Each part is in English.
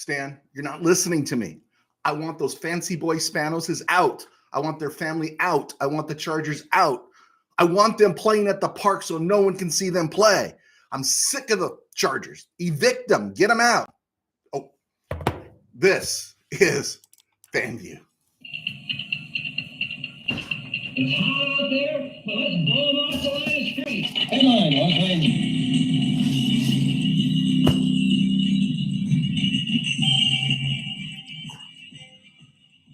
Stan, you're not listening to me. I want those fancy boy Spanoses out. I want their family out. I want the Chargers out. I want them playing at the park so no one can see them play. I'm sick of the Chargers. Evict them. Get them out. Oh, this is RamView. It's hot out there, but let's blow them off the line of street. Headline on RamView.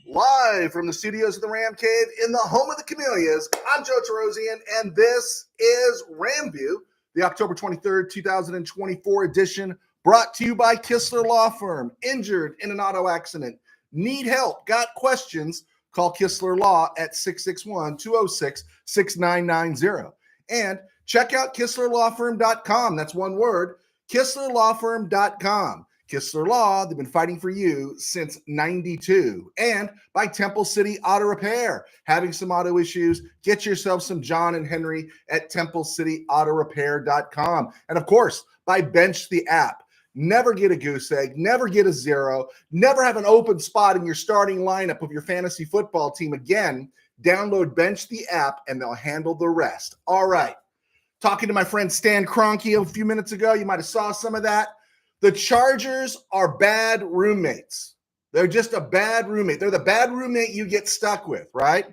Live from the studios of the RamCave in the home of the Camellias, I'm Joe Tarosian, and this is RamView, the October 23rd, 2024 edition, brought to you by Kistler Law Firm. Injured in an auto accident? Need help? Got questions? Call Kistler Law at 661-206-6990. And check out KistlerLawFirm.com. That's one word, KistlerLawFirm.com. Kistler Law, they've been fighting for you since 92. And by Temple City Auto Repair. Having some auto issues, get yourself some John and Henry at TempleCityAutoRepair.com. And of course, by Bench the app. Never get a goose egg, never get a zero, never have an open spot in your starting lineup of your fantasy football team again. Download Bench the app and they'll handle the rest. All right. Talking to my friend Stan Kroenke a few minutes ago, you might have saw some of that. The Chargers are bad roommates. They're just a bad roommate. They're the bad roommate you get stuck with, right?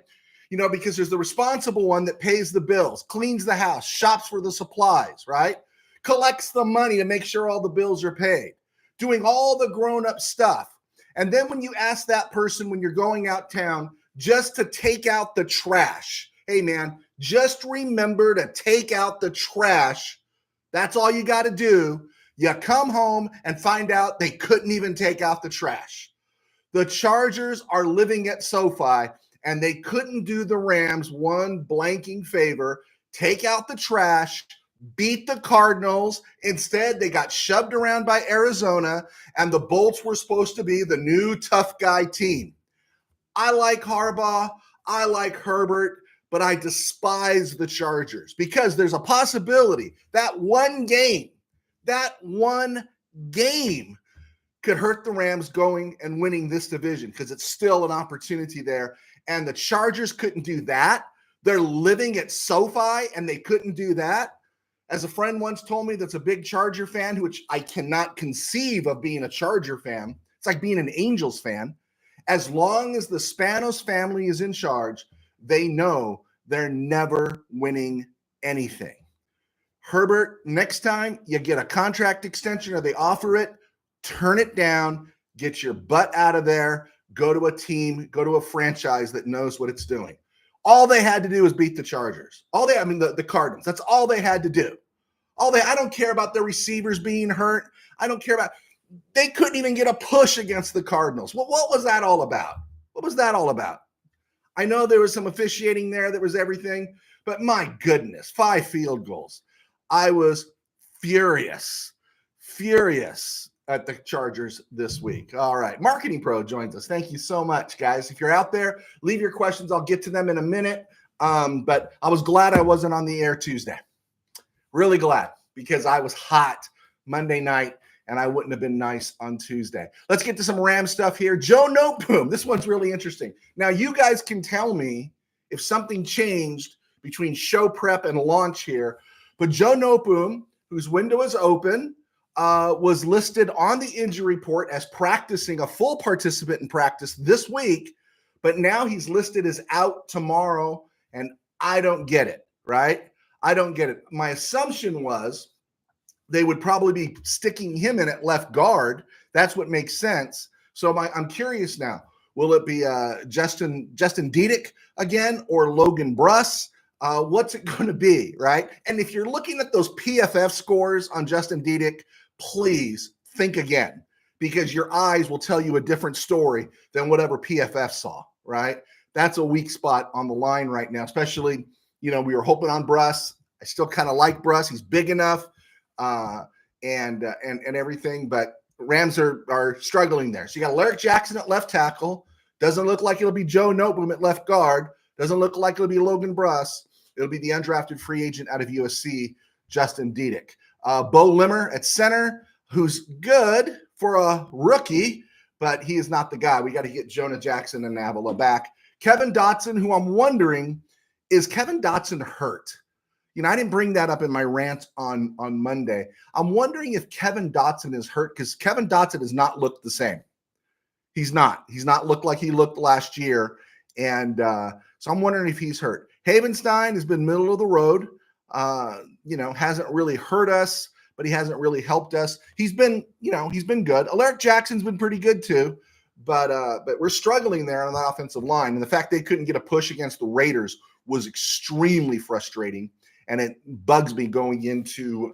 You know, because there's the responsible one that pays the bills, cleans the house, shops for the supplies, right? Collects the money to make sure all the bills are paid, doing all the grown-up stuff. And then when you ask that person when you're going out town just to take out the trash, hey, man, just remember to take out the trash. That's all you got to do. You come home and find out they couldn't even take out the trash. The Chargers are living at SoFi, and they couldn't do the Rams one blanking favor, take out the trash, beat the Cardinals. Instead, they got shoved around by Arizona, and the Bolts were supposed to be the new tough guy team. I like Harbaugh. I like Herbert, but I despise the Chargers because there's a possibility that one game could hurt the Rams going and winning this division because it's still an opportunity there. And the Chargers couldn't do that. They're living at SoFi and they couldn't do that. As a friend once told me that's a big Charger fan, which I cannot conceive of being a Charger fan. It's like being an Angels fan. As long as the Spanos family is in charge, they know they're never winning anything. Herbert, next time you get a contract extension or they offer it, turn it down, get your butt out of there, go to a team, go to a franchise that knows what it's doing. All they had to do was beat the Chargers. The Cardinals. That's all they had to do. I don't care about their receivers being hurt. I don't care about – they couldn't even get a push against the Cardinals. What was that all about? What was that all about? I know there was some officiating there that was everything, but my goodness, 5 field goals. I was furious at the Chargers this week. All right. Marketing Pro joins us. Thank you so much, guys. If you're out there, leave your questions. I'll get to them in a minute. But I was glad I wasn't on the air Tuesday. Really glad because I was hot Monday night and I wouldn't have been nice on Tuesday. Let's get to some Ram stuff here. Joe Noteboom. This one's really interesting. Now, you guys can tell me if something changed between show prep and launch here. But Joe Noteboom, whose window is open, was listed on the injury report as practicing, a full participant in practice this week, but now he's listed as out tomorrow, and I don't get it, right? I don't get it. My assumption was they would probably be sticking him in at left guard. That's what makes sense. So I'm curious now. Will it be Justin Diedick again or Logan Bruss? What's it going to be, right? And if you're looking at those PFF scores on Justin Diedick, please think again because your eyes will tell you a different story than whatever PFF saw, right? That's a weak spot on the line right now, especially, we were hoping on Bruss. I still kind of like Bruss. He's big enough and everything, but Rams are struggling there. So you got Larry Jackson at left tackle. Doesn't look like it'll be Joe Noteboom at left guard. Doesn't look like it'll be Logan Bruss. It'll be the undrafted free agent out of USC, Justin Diedick. Bo Limmer at center, who's good for a rookie, but he is not the guy. We got to get Jonah Jackson and Avila back. Kevin Dotson, who I'm wondering, is Kevin Dotson hurt? I didn't bring that up in my rant on Monday. I'm wondering if Kevin Dotson is hurt because Kevin Dotson has not looked the same. He's not looked like he looked last year. And so I'm wondering if he's hurt. Havenstein has been middle of the road. Hasn't really hurt us, but he hasn't really helped us. He's been good. Alaric Jackson's been pretty good too, but we're struggling there on the offensive line. And the fact they couldn't get a push against the Raiders was extremely frustrating. And it bugs me going into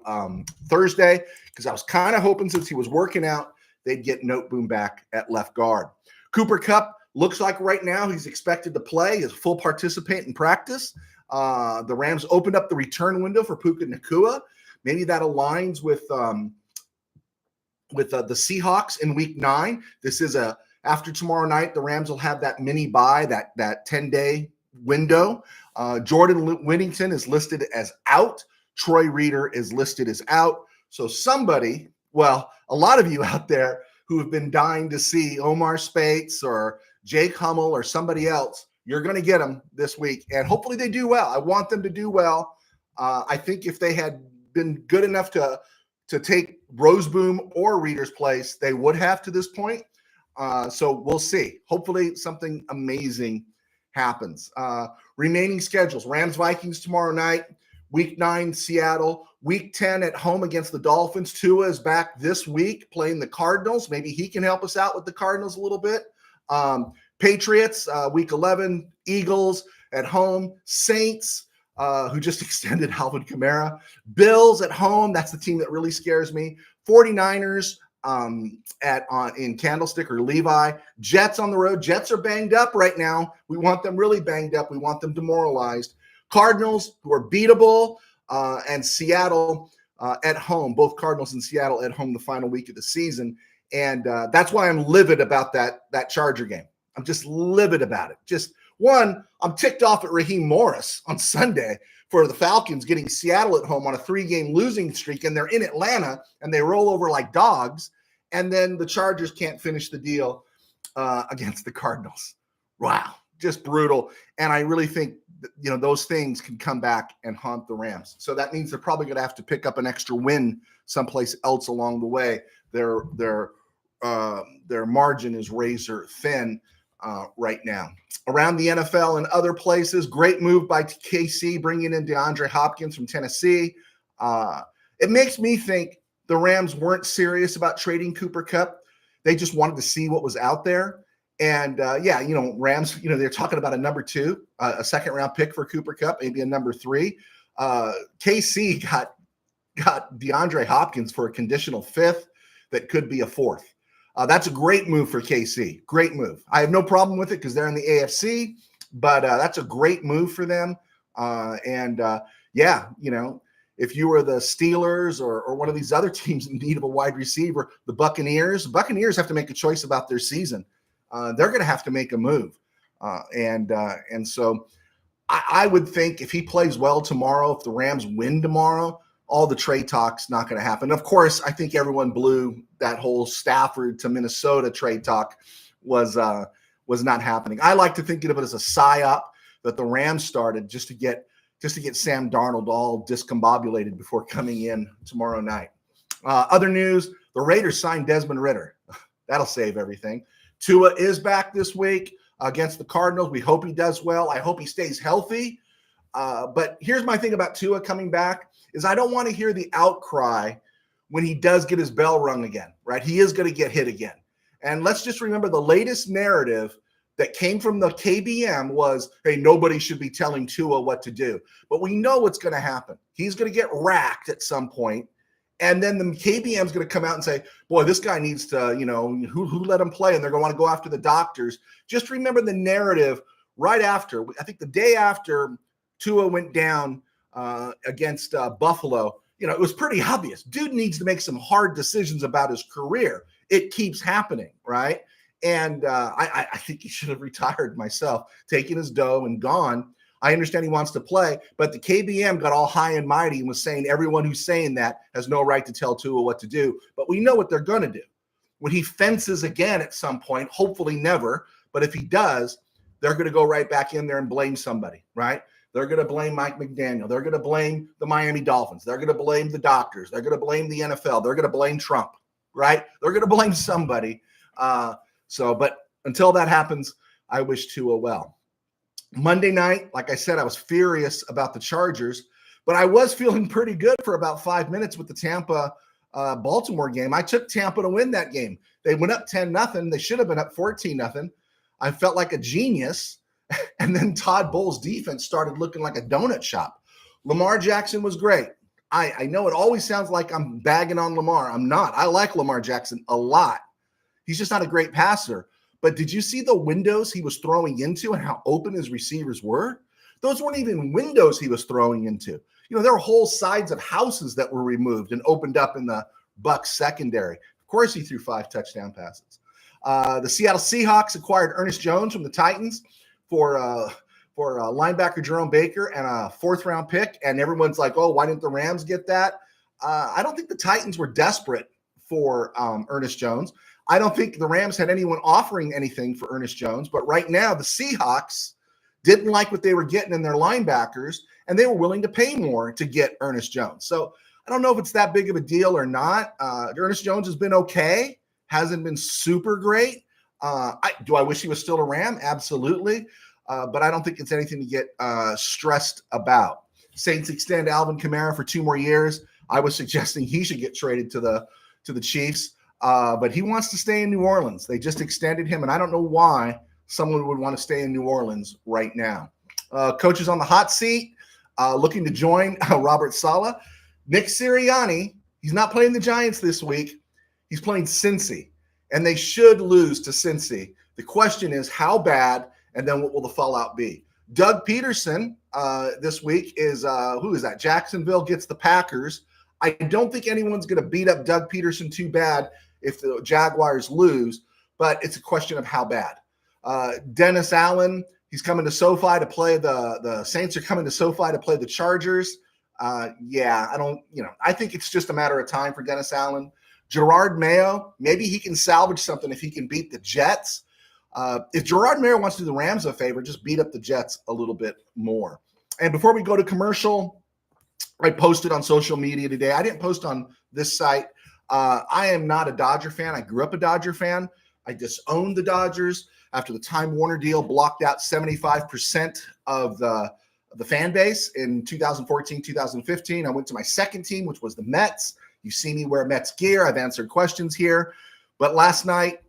Thursday because I was kind of hoping since he was working out, they'd get Noteboom back at left guard. Cooper Kupp looks like right now he's expected to play, is full participant in practice. The Rams opened up the return window for Puka Nacua. Maybe that aligns with the Seahawks in Week 9. This is after tomorrow night, the Rams will have that mini bye, that 10-day window. Jordan Whittington is listed as out. Troy Reeder is listed as out. So somebody, a lot of you out there who have been dying to see Omar Spates or Jake Hummel or somebody else, you're going to get them this week. And hopefully they do well. I want them to do well. I think if they had been good enough to take Roseboom or Reeder's place, they would have to this point. So we'll see. Hopefully something amazing happens. Remaining schedules: Rams Vikings tomorrow night, Week 9 Seattle, Week 10 at home against the Dolphins. Tua is back this week playing the Cardinals. Maybe he can help us out with the Cardinals a little bit. Patriots, Week 11, Eagles at home, Saints, who just extended Alvin Kamara, Bills at home. That's the team that really scares me. 49ers in Candlestick or Levi, Jets on the road. Jets are banged up right now. We want them really banged up. We want them demoralized. Cardinals, who are beatable, and Seattle at home. Both Cardinals and Seattle at home the final week of the season. And that's why I'm livid about that Charger game. I'm just livid about it. I'm ticked off at Raheem Morris on Sunday for the Falcons getting Seattle at home on a 3-game losing streak, and they're in Atlanta, and they roll over like dogs, and then the Chargers can't finish the deal against the Cardinals. Wow, just brutal. And I really think those things can come back and haunt the Rams. So that means they're probably going to have to pick up an extra win someplace else along the way. Their margin is razor thin right now. Around the NFL and other places, great move by KC bringing in DeAndre Hopkins from Tennessee. It makes me think the Rams weren't serious about trading Cooper Kupp. They just wanted to see what was out there. And Rams, they're talking about a number 2, a second-round pick for Cooper Kupp, maybe a number 3. KC got DeAndre Hopkins for a conditional 5th that could be a 4th. That's a great move for KC. Great move. I have no problem with it because they're in the AFC, but that's a great move for them. If you were the Steelers or one of these other teams in need of a wide receiver, the Buccaneers have to make a choice about their season. They're going to have to make a move. And so I would think if he plays well tomorrow, if the Rams win tomorrow, all the trade talk's not going to happen. Of course, I think everyone blew that whole Stafford to Minnesota trade talk was not happening. I like to think of it as a psyop that the Rams started just to get Sam Darnold all discombobulated before coming in tomorrow night. Other news, the Raiders signed Desmond Ridder. That'll save everything. Tua is back this week against the Cardinals. We hope he does well. I hope he stays healthy. But here's my thing about Tua coming back is I don't want to hear the outcry when he does get his bell rung again, right? He is going to get hit again. And let's just remember the latest narrative that came from the KBM was, hey, nobody should be telling Tua what to do. But we know what's going to happen. He's going to get racked at some point, and then the KBM is going to come out and say, boy, this guy needs to, who let him play? And they're going to want to go after the doctors. Just remember the narrative right after, I think the day after Tua went down against Buffalo, it was pretty obvious. Dude needs to make some hard decisions about his career. It keeps happening, right? And I think he should have retired myself, taken his dough and gone. I understand he wants to play, but the KBM got all high and mighty and was saying everyone who's saying that has no right to tell Tua what to do. But we know what they're going to do. when he fences again at some point, hopefully never, but if he does, they're going to go right back in there and blame somebody, right? They're going to blame Mike McDaniel. They're going to blame the Miami Dolphins. They're going to blame the doctors. They're going to blame the NFL. They're going to blame Trump, right? They're going to blame somebody. But until that happens, I wish Tua well. Monday night, like I said, I was furious about the Chargers, but I was feeling pretty good for about 5 minutes with the Tampa Baltimore game. I took Tampa to win that game. They went up 10-0. They should have been up 14-0. I felt like a genius. And then Todd Bowles' defense started looking like a donut shop. Lamar Jackson was great. I know it always sounds like I'm bagging on Lamar. I'm not. I like Lamar Jackson a lot. He's just not a great passer. But did you see the windows he was throwing into and how open his receivers were? Those weren't even windows he was throwing into. You know, there were whole sides of houses that were removed and opened up in the Bucs secondary. Of course, he threw 5 touchdown passes. The Seattle Seahawks acquired Ernest Jones from the Titans for linebacker Jerome Baker and a 4th-round pick. And everyone's like, oh, why didn't the Rams get that? I don't think the Titans were desperate for Ernest Jones. I don't think the Rams had anyone offering anything for Ernest Jones. But right now, the Seahawks didn't like what they were getting in their linebackers, and they were willing to pay more to get Ernest Jones. So I don't know if it's that big of a deal or not. Ernest Jones has been okay, hasn't been super great. Do I wish he was still a Ram? Absolutely. But I don't think it's anything to get stressed about. Saints extend Alvin Kamara for 2 more years. I was suggesting he should get traded to the Chiefs, but he wants to stay in New Orleans. They just extended him, and I don't know why someone would want to stay in New Orleans right now. Coaches on the hot seat, looking to join Robert Saleh. Nick Sirianni, he's not playing the Giants this week. He's playing Cincy, and they should lose to Cincy. The question is how bad, and then what will the fallout be? Doug Peterson this week is who is that? Jacksonville gets the Packers. I don't think anyone's going to beat up Doug Peterson too bad if the Jaguars lose, but it's a question of how bad. Dennis Allen, he's coming to SoFi to play the Saints are coming to SoFi to play the Chargers. I think it's just a matter of time for Dennis Allen. Gerard Mayo, maybe he can salvage something if he can beat the Jets. If Gerard Mayo wants to do the Rams a favor, just beat up the Jets a little bit more. And before we go to commercial, I posted on social media today. I didn't post on this site. I am not a Dodger fan. I grew up a Dodger fan. I disowned the Dodgers after the Time Warner deal blocked out 75% of the fan base in 2014, 2015. I went to my second team, which was the Mets. You see me wear Mets gear. I've answered questions here. But last night,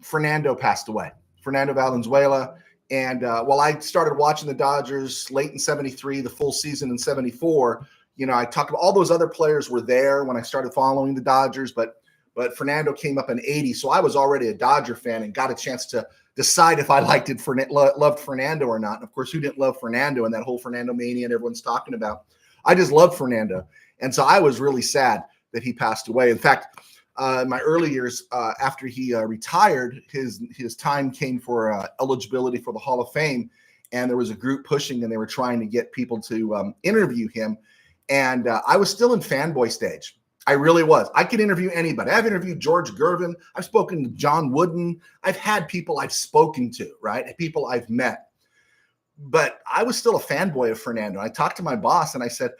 Fernando passed away, Fernando Valenzuela. And while I started watching the Dodgers late in 73, the full season in 74, I talked about all those other players were there when I started following the Dodgers, but Fernando came up in 80. So I was already a Dodger fan and got a chance to decide if I loved Fernando or not. And of course, who didn't love Fernando and that whole Fernando mania and everyone's talking about? I just loved Fernando. And so I was really sad that he passed away. In fact, in my early years, after he retired, his time came for eligibility for the Hall of Fame, and there was a group pushing, and they were trying to get people to interview him. And I was still in fanboy stage. I really was. I could interview anybody. I've interviewed George Gervin. I've spoken to John Wooden. I've had people I've spoken to, right? People I've met. But I was still a fanboy of Fernando. I talked to my boss, and I said,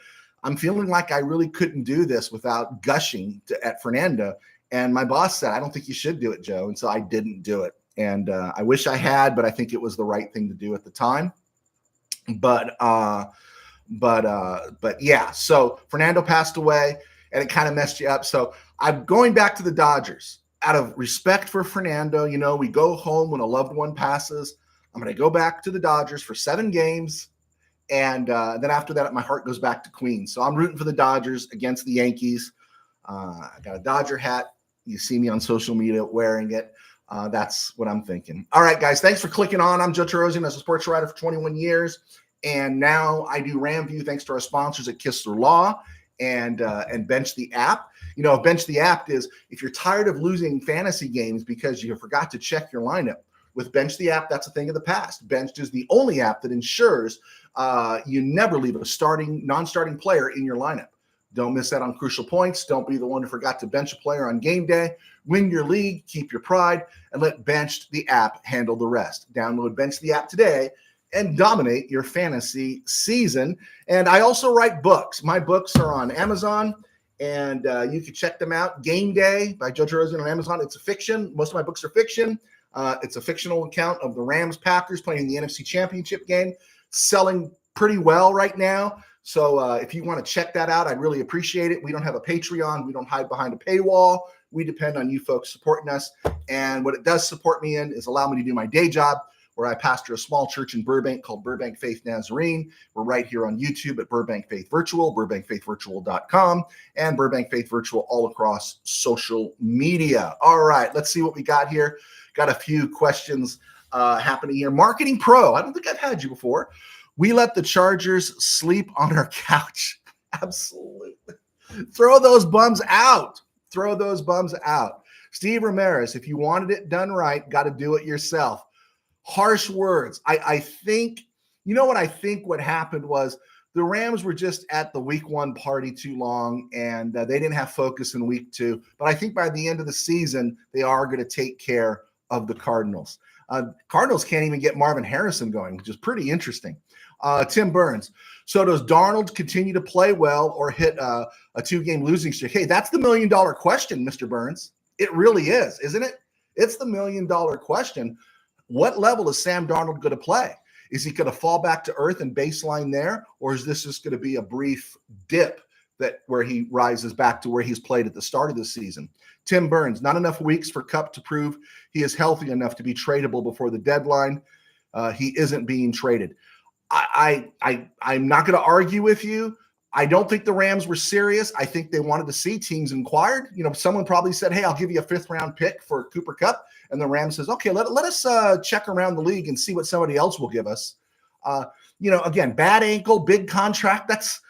I'm feeling like I really couldn't do this without gushing at Fernando. And my boss said, I don't think you should do it, Joe. And so I didn't do it. And I wish I had, but I think it was the right thing to do at the time. But yeah, so Fernando passed away and it kind of messed you up. So I'm going back to the Dodgers out of respect for Fernando. We go home when a loved one passes. I'm going to go back to the Dodgers for 7 games. And then after that, my heart goes back to Queens. So I'm rooting for the Dodgers against the Yankees. I got a Dodger hat. You see me on social media wearing it. That's what I'm thinking. All right, guys, thanks for clicking on. I'm Joe Terosian. I was a sports writer for 21 years. And now I do RamView thanks to our sponsors at Kistler Law and Bench the App. Bench the App is if you're tired of losing fantasy games because you forgot to check your lineup. With Bench the App, that's a thing of the past. Bench is the only app that ensures you never leave a non-starting player in your lineup. Don't miss out on crucial points. Don't be the one who forgot to bench a player on game day. Win your league, keep your pride, and let Benched the app handle the rest. Download Bench the app today and dominate your fantasy season. And I also write books. My books are on Amazon, and you can check them out. Game Day by Joe Rosen on Amazon. It's a fiction. Most of my books are fiction. It's a fictional account of the Rams-Packers playing the NFC Championship game, selling pretty well right now. So if you want to check that out, I'd really appreciate it. We don't have a Patreon. We don't hide behind a paywall. We depend on you folks supporting us. And what it does support me in is allow me to do my day job, where I pastor a small church in Burbank called Burbank Faith Nazarene. We're right here on YouTube at Burbank Faith Virtual, burbankfaithvirtual.com, and Burbank Faith Virtual all across social media. All right, let's see what we got here. Got a few questions happening here. Marketing Pro, I don't think I've had you before. We let the Chargers sleep on our couch. Absolutely. Throw those bums out. Throw those bums out. Steve Ramirez, if you wanted it done right, got to do it yourself. Harsh words. I think, you know what I think what happened was the Rams were just at the week 1 party too long, and they didn't have focus in week 2. But I think by the end of the season, they are going to take care of the Cardinals. Cardinals can't even get Marvin Harrison going, which is pretty interesting. Tim Burns. So does Darnold continue to play well or hit a 2-game losing streak? Hey, that's the $1 million question, Mr. Burns. It really is, isn't it? It's the $1 million question. What level is Sam Darnold going to play? Is he going to fall back to earth and baseline there, or is this just going to be a brief dip where he rises back to where he's played at the start of the season? Tim Burns, not enough weeks for Kupp to prove he is healthy enough to be tradable before the deadline. He isn't being traded. I'm not going to argue with you. I don't think the Rams were serious. I think they wanted to see teams inquired. You know, someone probably said, hey, I'll give you a 5th-round pick for Cooper Kupp. And the Rams says, okay, let us check around the league and see what somebody else will give us. Again, bad ankle, big contract. That's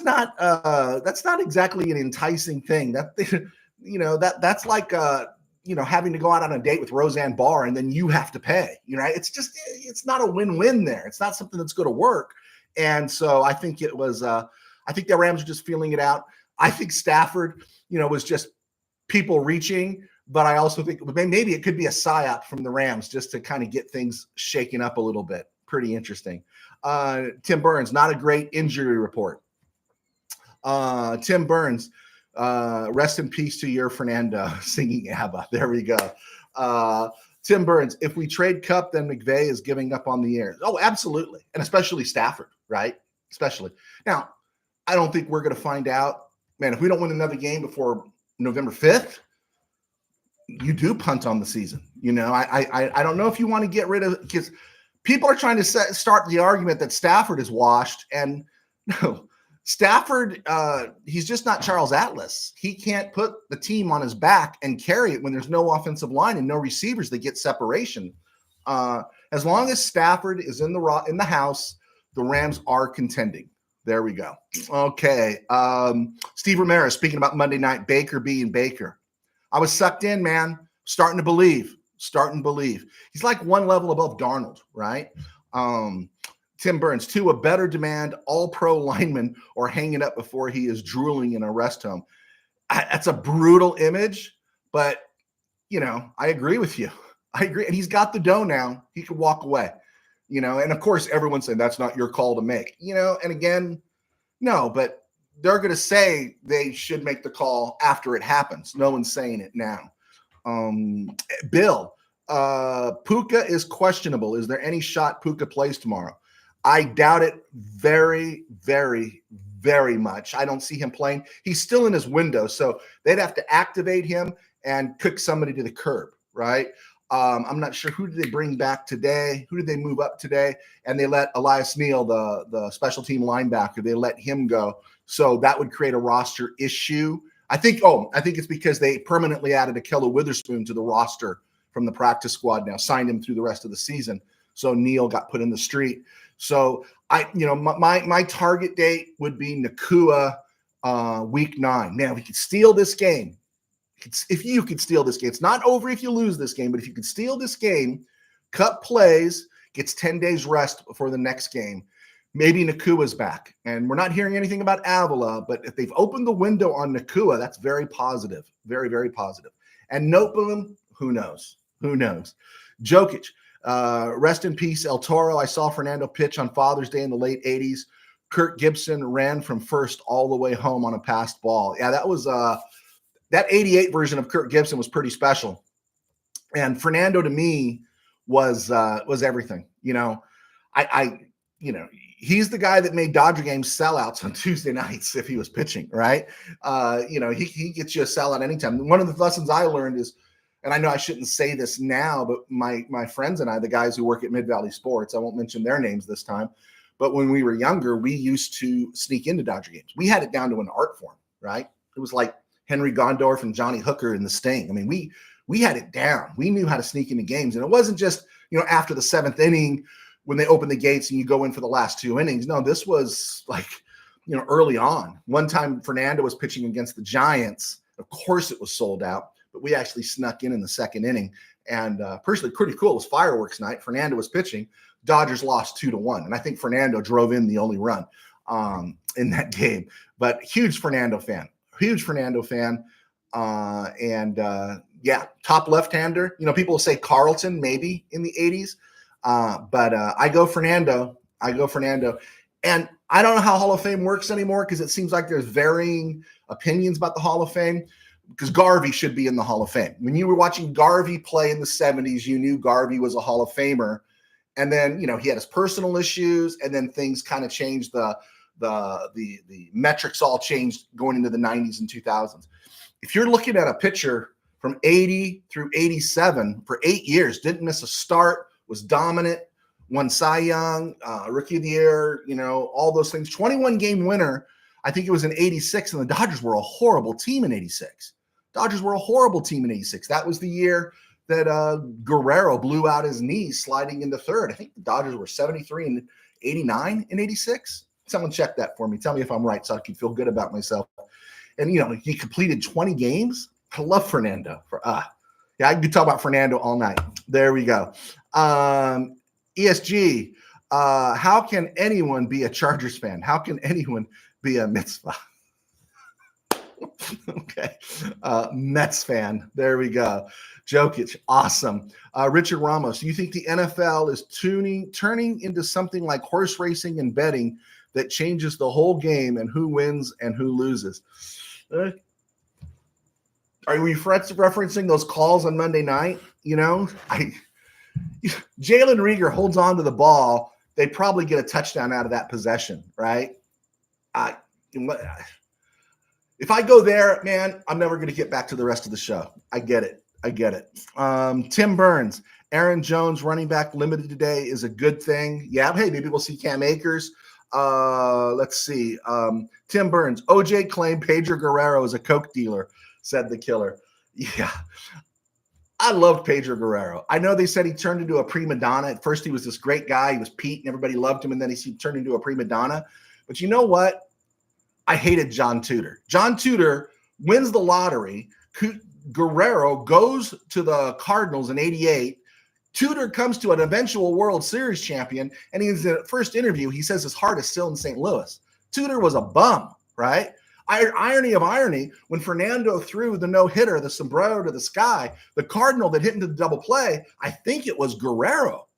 not exactly an enticing thing. That's like having to go out on a date with Roseanne Barr and then you have to pay. It's not a win-win there. It's not something that's going to work. And so I think it was. I think the Rams are just feeling it out. I think Stafford, was just people reaching. But I also think maybe it could be a psyop from the Rams just to kind of get things shaken up a little bit. Pretty interesting. Tim Burns, not a great injury report. Tim Burns, rest in peace to your Fernando singing ABBA. There we go. Tim Burns, if we trade Kupp, then McVay is giving up on the air. Oh, absolutely. And especially Stafford, right? Especially. Now, I don't think we're going to find out. Man, if we don't win another game before November 5th, you do punt on the season. I don't know if you want to get rid of, because people are trying to start the argument that Stafford is washed. And no, Stafford, he's just not Charles Atlas. He can't put the team on his back and carry it when there's no offensive line and no receivers that get separation. As long as Stafford is in the house, the Rams are contending. There we go. Okay. Steve Ramirez, speaking about Monday night, Baker being Baker. I was sucked in, man. Starting to believe. He's like one level above Darnold, right? Tim Burns, to a better demand, all-pro lineman or hanging up before he is drooling in a rest home. That's a brutal image, but, I agree with you. I agree. And he's got the dough now. He could walk away, and of course, everyone's saying that's not your call to make, and again, no, but they're going to say they should make the call after it happens. No one's saying it now. Bill, Puka is questionable. Is there any shot Puka plays tomorrow? I doubt it very, very, very much. I don't see him playing. He's still in his window, so they'd have to activate him and kick somebody to the curb, right? I'm not sure who did they bring back today. Who did they move up today? And they let Elias Neal, the special team linebacker, they let him go. So that would create a roster issue. I think it's because they permanently added Akella Witherspoon to the roster from the practice squad now, signed him through the rest of the season. So Neal got put in the street. So my target date would be Nakua week 9. Now, if we could steal this game, if you could steal this game, it's not over if you lose this game, but if you could steal this game, Kupp plays, gets 10 days rest before the next game. maybe Nakua's back. And we're not hearing anything about Avila, but if they've opened the window on Nakua, that's very positive. Very, very positive. And Noteboom, who knows? Who knows? Jokic, rest in peace, El Toro. I saw Fernando pitch on Father's Day in the late 80s. Kirk Gibson ran from first all the way home on a passed ball. Yeah, that was that 88 version of Kirk Gibson was pretty special. And Fernando to me was everything. You know, he's the guy that made Dodger games sellouts on Tuesday nights if he was pitching, right? He gets you a sellout anytime. One of the lessons I learned is, and I know I shouldn't say this now, but my friends and I, the guys who work at Mid-Valley Sports, I won't mention their names this time, but when we were younger, we used to sneak into Dodger games. We had it down to an art form, right? It was like Henry Gondorf and Johnny Hooker in The Sting. I mean, we had it down. We knew how to sneak into games. And it wasn't just, after the seventh inning when they open the gates and you go in for the last two innings. No, this was like, early on. One time Fernando was pitching against the Giants. Of course it was sold out, but we actually snuck in the second inning. And personally, pretty cool. It was fireworks night. Fernando was pitching. Dodgers lost 2-1. And I think Fernando drove in the only run in that game. But huge Fernando fan. Yeah, top left-hander. People will say Carlton maybe in the 80s. But I go Fernando. And I don't know how Hall of Fame works anymore because it seems like there's varying opinions about the Hall of Fame, because Garvey should be in the Hall of Fame. When you were watching Garvey play in the 70s, you knew Garvey was a Hall of Famer. And then, he had his personal issues, and then things kind of changed. The metrics all changed going into the 90s and 2000s. If you're looking at a pitcher from 80 through 87 for 8 years, didn't miss a start, was dominant, won Cy Young, Rookie of the Year, all those things. 21-game winner. I think it was in 86, and the Dodgers were a horrible team in 86. That was the year that Guerrero blew out his knees sliding into third. I think the Dodgers were 73 and 89 in 86. Someone check that for me. Tell me if I'm right so I can feel good about myself. And, he completed 20 games. I love Fernando. I could talk about Fernando all night. There we go. ESG, how can anyone be a Chargers fan? How can anyone be a mitzvah? Okay. Mets fan. There we go. Jokic, awesome. Richard Ramos, do you think the NFL is turning into something like horse racing and betting that changes the whole game and who wins and who loses? Are we referencing those calls on Monday night? Jalen Reagor holds on to the ball. They probably get a touchdown out of that possession, right? If I go there, man, I'm never going to get back to the rest of the show. I get it. Tim Burns, Aaron Jones, running back limited today is a good thing. Yeah, hey, maybe we'll see Cam Akers. Let's see. Tim Burns, OJ claimed Pedro Guerrero is a coke dealer, said the killer. Yeah. I loved Pedro Guerrero. I know they said he turned into a prima donna. At first, he was this great guy. He was Pete, and everybody loved him. And then he turned into a prima donna. But you know what? I hated John Tudor. John Tudor wins the lottery. Guerrero goes to the Cardinals in 88. Tudor comes to an eventual World Series champion, and in the first interview, he says his heart is still in St. Louis. Tudor was a bum, right? Irony of irony, when Fernando threw the no-hitter, the sombrero to the sky, the Cardinal that hit into the double play, I think it was Guerrero.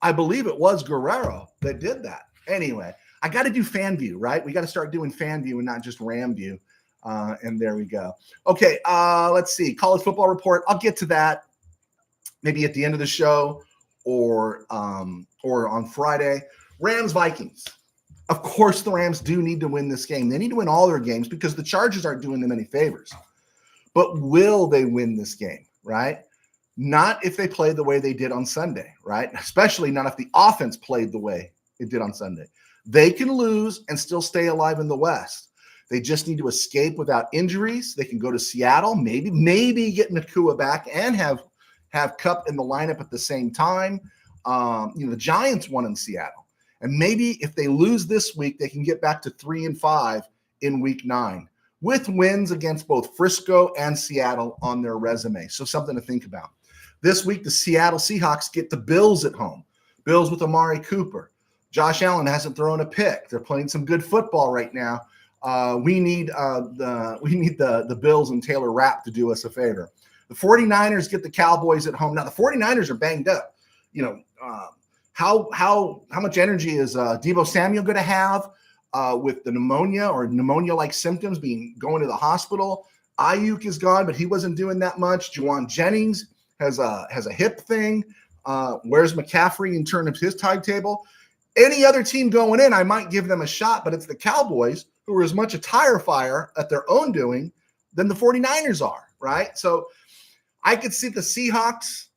I believe it was Guerrero that did that. Anyway, I got to do FanView, right? We got to start doing FanView and not just RamView. And there we go. Okay, let's see. College football report. I'll get to that maybe at the end of the show or on Friday. Rams Vikings. Of course, the Rams do need to win this game. They need to win all their games because the Chargers aren't doing them any favors. But will they win this game, right? Not if they play the way they did on Sunday, right? Especially not if the offense played the way it did on Sunday. They can lose and still stay alive in the West. They just need to escape without injuries. They can go to Seattle, maybe get Nakua back and have Kupp in the lineup at the same time. The Giants won in Seattle. And maybe if they lose this week, they can get back to 3-5 in week 9 with wins against both Frisco and Seattle on their resume. So something to think about. This week, the Seattle Seahawks get the Bills at home. Bills with Amari Cooper. Josh Allen hasn't thrown a pick. They're playing some good football right now. We need the Bills and Taylor Rapp to do us a favor. The 49ers get the Cowboys at home. Now the 49ers are banged up. How much energy is Deebo Samuel going to have with the pneumonia or pneumonia-like symptoms going to the hospital? Ayuk is gone, but he wasn't doing that much. Juwan Jennings has a hip thing. Where's McCaffrey in terms of his timetable? Any other team going in, I might give them a shot, but it's the Cowboys who are as much a tire fire at their own doing than the 49ers are, right? So I could see the Seahawks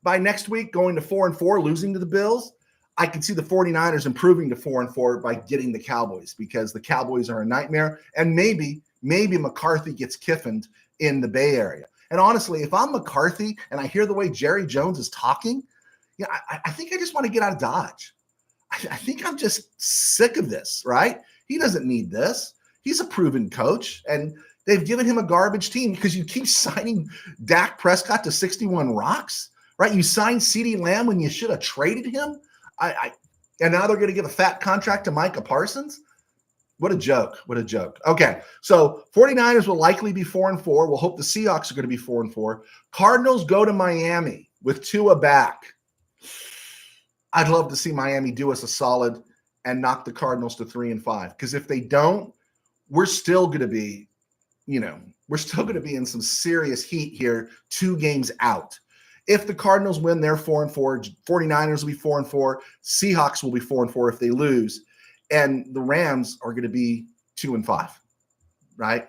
by next week going to 4-4, losing to the Bills. I could see the 49ers improving to 4-4 by getting the Cowboys, because the Cowboys are a nightmare. And maybe McCarthy gets kiffined in the Bay Area. And honestly, if I'm McCarthy and I hear the way Jerry Jones is talking, I think I just want to get out of Dodge. I think I'm just sick of this, right? He doesn't need this. He's a proven coach, and they've given him a garbage team because you keep signing Dak Prescott to 61 rocks, right? You signed CeeDee Lamb when you should have traded him. And now they're going to give a fat contract to Micah Parsons. What a joke. What a joke. Okay, so 49ers will likely be 4-4. We'll hope the Seahawks are going to be 4-4. Cardinals go to Miami with Tua back. I'd love to see Miami do us a solid and knock the Cardinals to 3-5. Because if they don't, we're still going to be, in some serious heat here, 2 games out. If the Cardinals win, they're 4-4. 49ers will be 4-4. Seahawks will be 4-4 if they lose. And the Rams are going to be 2-5, right?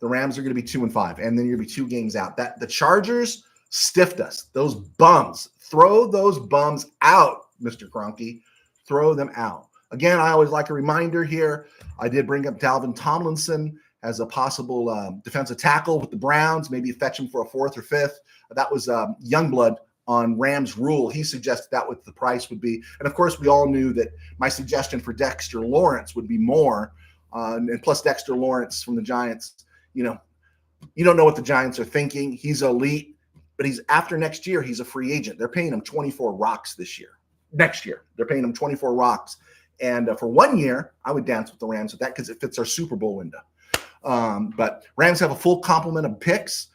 The Rams are going to be 2-5. And then you're going to be 2 games out. The Chargers stiffed us. Those bums. Throw those bums out, Mr. Kroenke. Throw them out. Again, I always like a reminder here. I did bring up Dalvin Tomlinson as a possible defensive tackle with the Browns. Maybe fetch him for a 4th or 5th. That was Youngblood on Rams Rule. He suggested that what the price would be. And, of course, we all knew that my suggestion for Dexter Lawrence would be more. And plus Dexter Lawrence from the Giants, you don't know what the Giants are thinking. He's elite. But after next year, he's a free agent. They're paying him 24 rocks this year. Next year, they're paying him 24 rocks. And for 1 year, I would dance with the Rams with that because it fits our Super Bowl window. But Rams have a full complement of picks.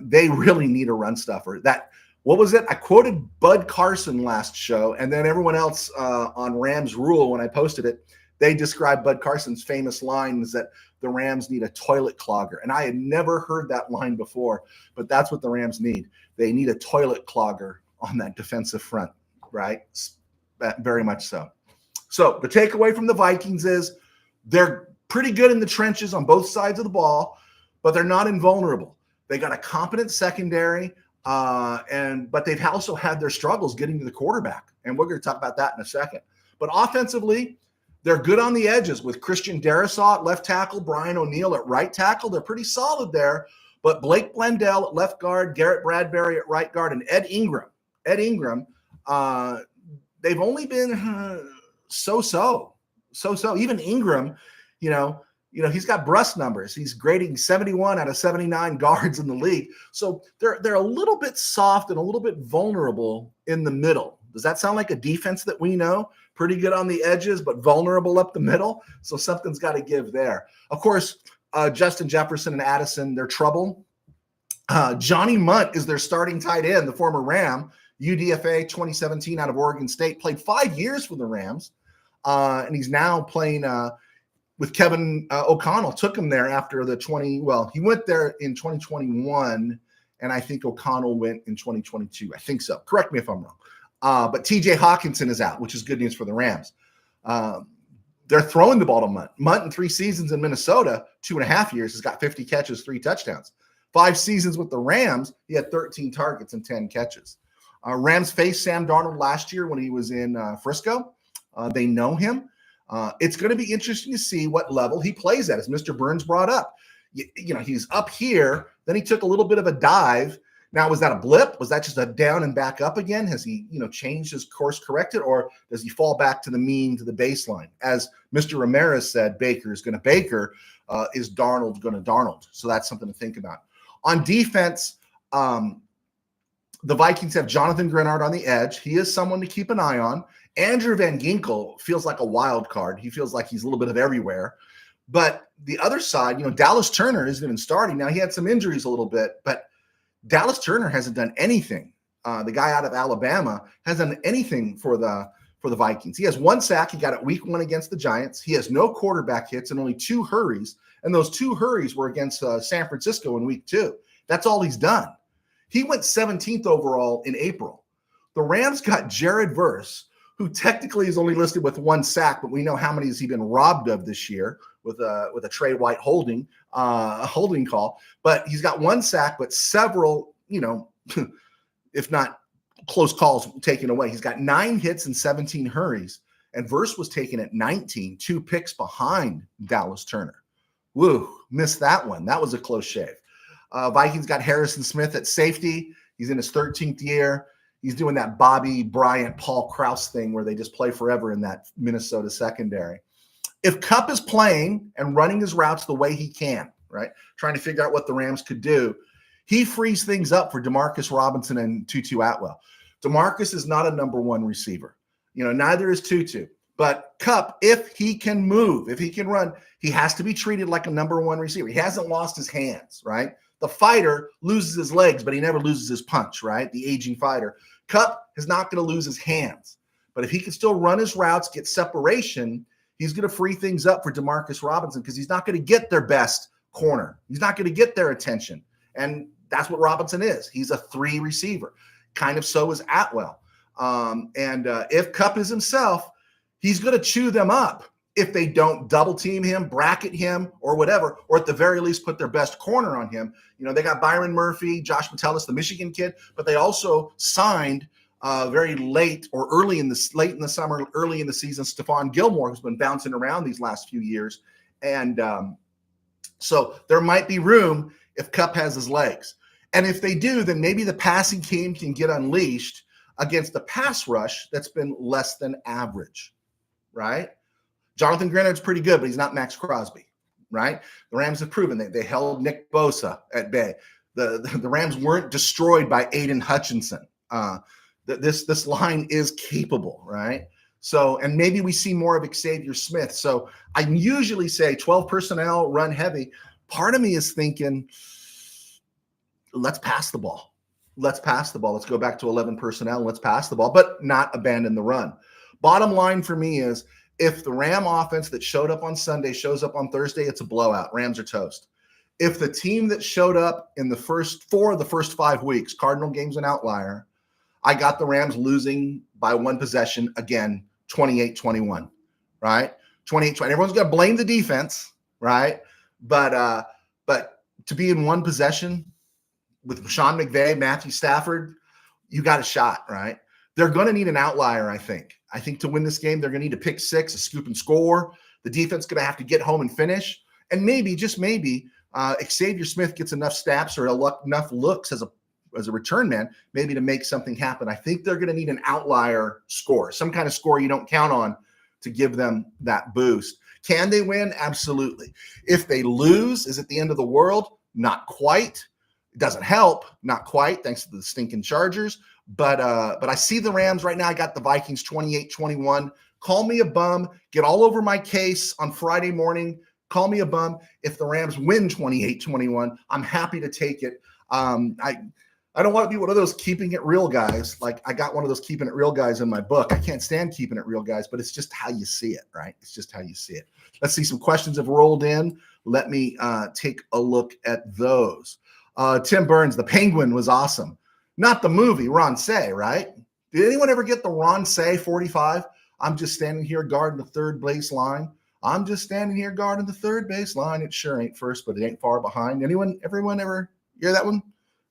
They really need a run stuffer. What was it? I quoted Bud Carson last show, and then everyone else on Rams Rule, when I posted it, they described Bud Carson's famous line is that the Rams need a toilet clogger. And I had never heard that line before, but that's what the Rams need. They need a toilet clogger on that defensive front, right? Very much so. So the takeaway from the Vikings is they're pretty good in the trenches on both sides of the ball, but they're not invulnerable. They got a competent secondary, but they've also had their struggles getting to the quarterback. And we're going to talk about that in a second. But offensively, they're good on the edges with Christian Darrisaw at left tackle, Brian O'Neill at right tackle. They're pretty solid there. But Blake Blendell at left guard, Garrett Bradbury at right guard, and Ed Ingram, they've only been so-so. Even Ingram, he's got Bruss numbers. He's grading 71 out of 79 guards in the league. So they're a little bit soft and a little bit vulnerable in the middle. Does that sound like a defense that we know? Pretty good on the edges, but vulnerable up the middle. So something's got to give there. Of course, Justin Jefferson and Addison, they're trouble. Johnny Munt is their starting tight end, the former Ram, UDFA 2017 out of Oregon State, played 5 years for the Rams. And he's now playing with Kevin O'Connell. Took him there after he went there in 2021, and I think O'Connell went in 2022. I think so. Correct me if I'm wrong. But TJ Hawkinson is out, which is good news for the Rams. They're throwing the ball to Munt. Munt in 3 seasons in Minnesota, 2.5 years, has got 50 catches, 3 touchdowns. 5 seasons with the Rams, he had 13 targets and 10 catches. Rams faced Sam Darnold last year when he was in Frisco. They know him. It's going to be interesting to see what level he plays at, as Mr. Burns brought up. He's up here, then he took a little bit of a dive. Now, was that a blip? Was that just a down and back up again? Has he, changed his course corrected, or does he fall back to the mean, to the baseline? As Mr. Ramirez said, Baker is going to Baker. Is Darnold going to Darnold? So that's something to think about. On defense, the Vikings have Jonathan Grenard on the edge. He is someone to keep an eye on. Andrew Van Ginkel feels like a wild card. He feels like he's a little bit of everywhere. But the other side, Dallas Turner isn't even starting. Now, he had some injuries a little bit, but Dallas Turner hasn't done anything. The guy out of Alabama hasn't done anything for the Vikings. He has 1 sack. He got it week 1 against the Giants. He has no quarterback hits and only 2 hurries. And those 2 hurries were against San Francisco in week 2. That's all he's done. He went 17th overall in April. The Rams got Jared Verse, who technically is only listed with 1 sack, but we know how many has he been robbed of this year with a Trey White holding call. But he's got 1 sack, but several, if not close calls taken away. He's got 9 hits and 17 hurries, and Verse was taken at 19, 2 picks behind Dallas Turner. Woo, missed that one. That was a close shave. Vikings got Harrison Smith at safety. He's in his 13th year. He's doing that Bobby Bryant, Paul Krause thing where they just play forever in that Minnesota secondary. If Kupp is playing and running his routes the way he can, right, trying to figure out what the Rams could do, he frees things up for Demarcus Robinson and Tutu Atwell. Demarcus is not a number 1 receiver. Neither is Tutu. But Kupp, if he can move, if he can run, he has to be treated like a number 1 receiver. He hasn't lost his hands, right? The fighter loses his legs, but he never loses his punch, right? The aging fighter. Kupp is not going to lose his hands. But if he can still run his routes, get separation, he's going to free things up for Demarcus Robinson because he's not going to get their best corner. He's not going to get their attention. And that's what Robinson is. He's a 3 receiver. Kind of so is Atwell. If Kupp is himself, he's going to chew them up if they don't double team him, bracket him, or whatever, or at the very least put their best corner on him. They got Byron Murphy, Josh Metellus, the Michigan kid, but they also signed very late in the summer, early in the season, Stephon Gilmore, who's been bouncing around these last few years. And so there might be room if Kupp has his legs. And if they do, then maybe the passing game can get unleashed against the pass rush that's been less than average, right? Jonathan Grenard's pretty good, but he's not Max Crosby, right? The Rams have proven they held Nick Bosa at bay. The Rams weren't destroyed by Aiden Hutchinson. This line is capable, right? So, and maybe we see more of Xavier Smith. So I usually say 12 personnel, run heavy. Part of me is thinking, let's pass the ball. Let's pass the ball. Let's go back to 11 personnel. Let's pass the ball, but not abandon the run. Bottom line for me is if the Ram offense that showed up on Sunday shows up on Thursday, it's a blowout. Rams are toast. If the team that showed up in the first 4 of the first 5 weeks, Cardinal game's an outlier, I got the Rams losing by 1 possession again, 28-21, right? 28-20. Everyone's going to blame the defense, right? But to be in 1 possession with Sean McVay, Matthew Stafford, you got a shot, right? They're going to need an outlier, I think. I think to win this game, they're going to need a pick 6, a scoop and score. The defense is going to have to get home and finish. And maybe, just maybe, Xavier Smith gets enough snaps or enough looks as a return man, maybe to make something happen. I think they're going to need an outlier score, some kind of score you don't count on to give them that boost. Can they win? Absolutely. If they lose, is it the end of the world? Not quite. It doesn't help. Not quite, thanks to the stinking Chargers. But I see the Rams right now. I got the Vikings 28-21. Call me a bum. Get all over my case on Friday morning. Call me a bum. If the Rams win 28-21, I'm happy to take it. I don't want to be one of those keeping it real guys. Like I got one of those keeping it real guys in my book. I can't stand keeping it real guys, but it's just how you see it, right? It's just how you see it. Let's see, some questions have rolled in. Let me take a look at those. Tim Burns, the Penguin was awesome. Not the movie, Ron Say, right? Did anyone ever get the Ron Say 45? I'm just standing here guarding the third base line. I'm just standing here guarding the third base line. It sure ain't first, but it ain't far behind. Everyone ever hear that one?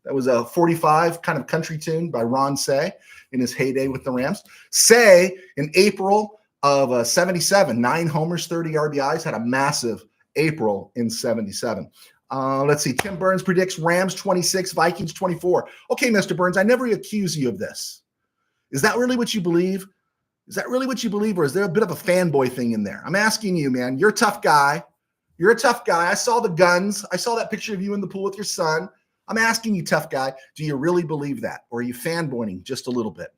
That was a 45 kind of country tune by Ron Say in his heyday with the Rams. Say in April of 77, 9 homers, 30 RBIs, had a massive April in 77. Let's see. Tim Burns predicts Rams 26, Vikings 24. Okay, Mr. Burns, I never accuse you of this. Is that really what you believe? Is that really what you believe, or is there a bit of a fanboy thing in there? I'm asking you, man. You're a tough guy. You're a tough guy. I saw the guns. I saw that picture of you in the pool with your son. I'm asking you, tough guy, do you really believe that? Or are you fanboying just a little bit?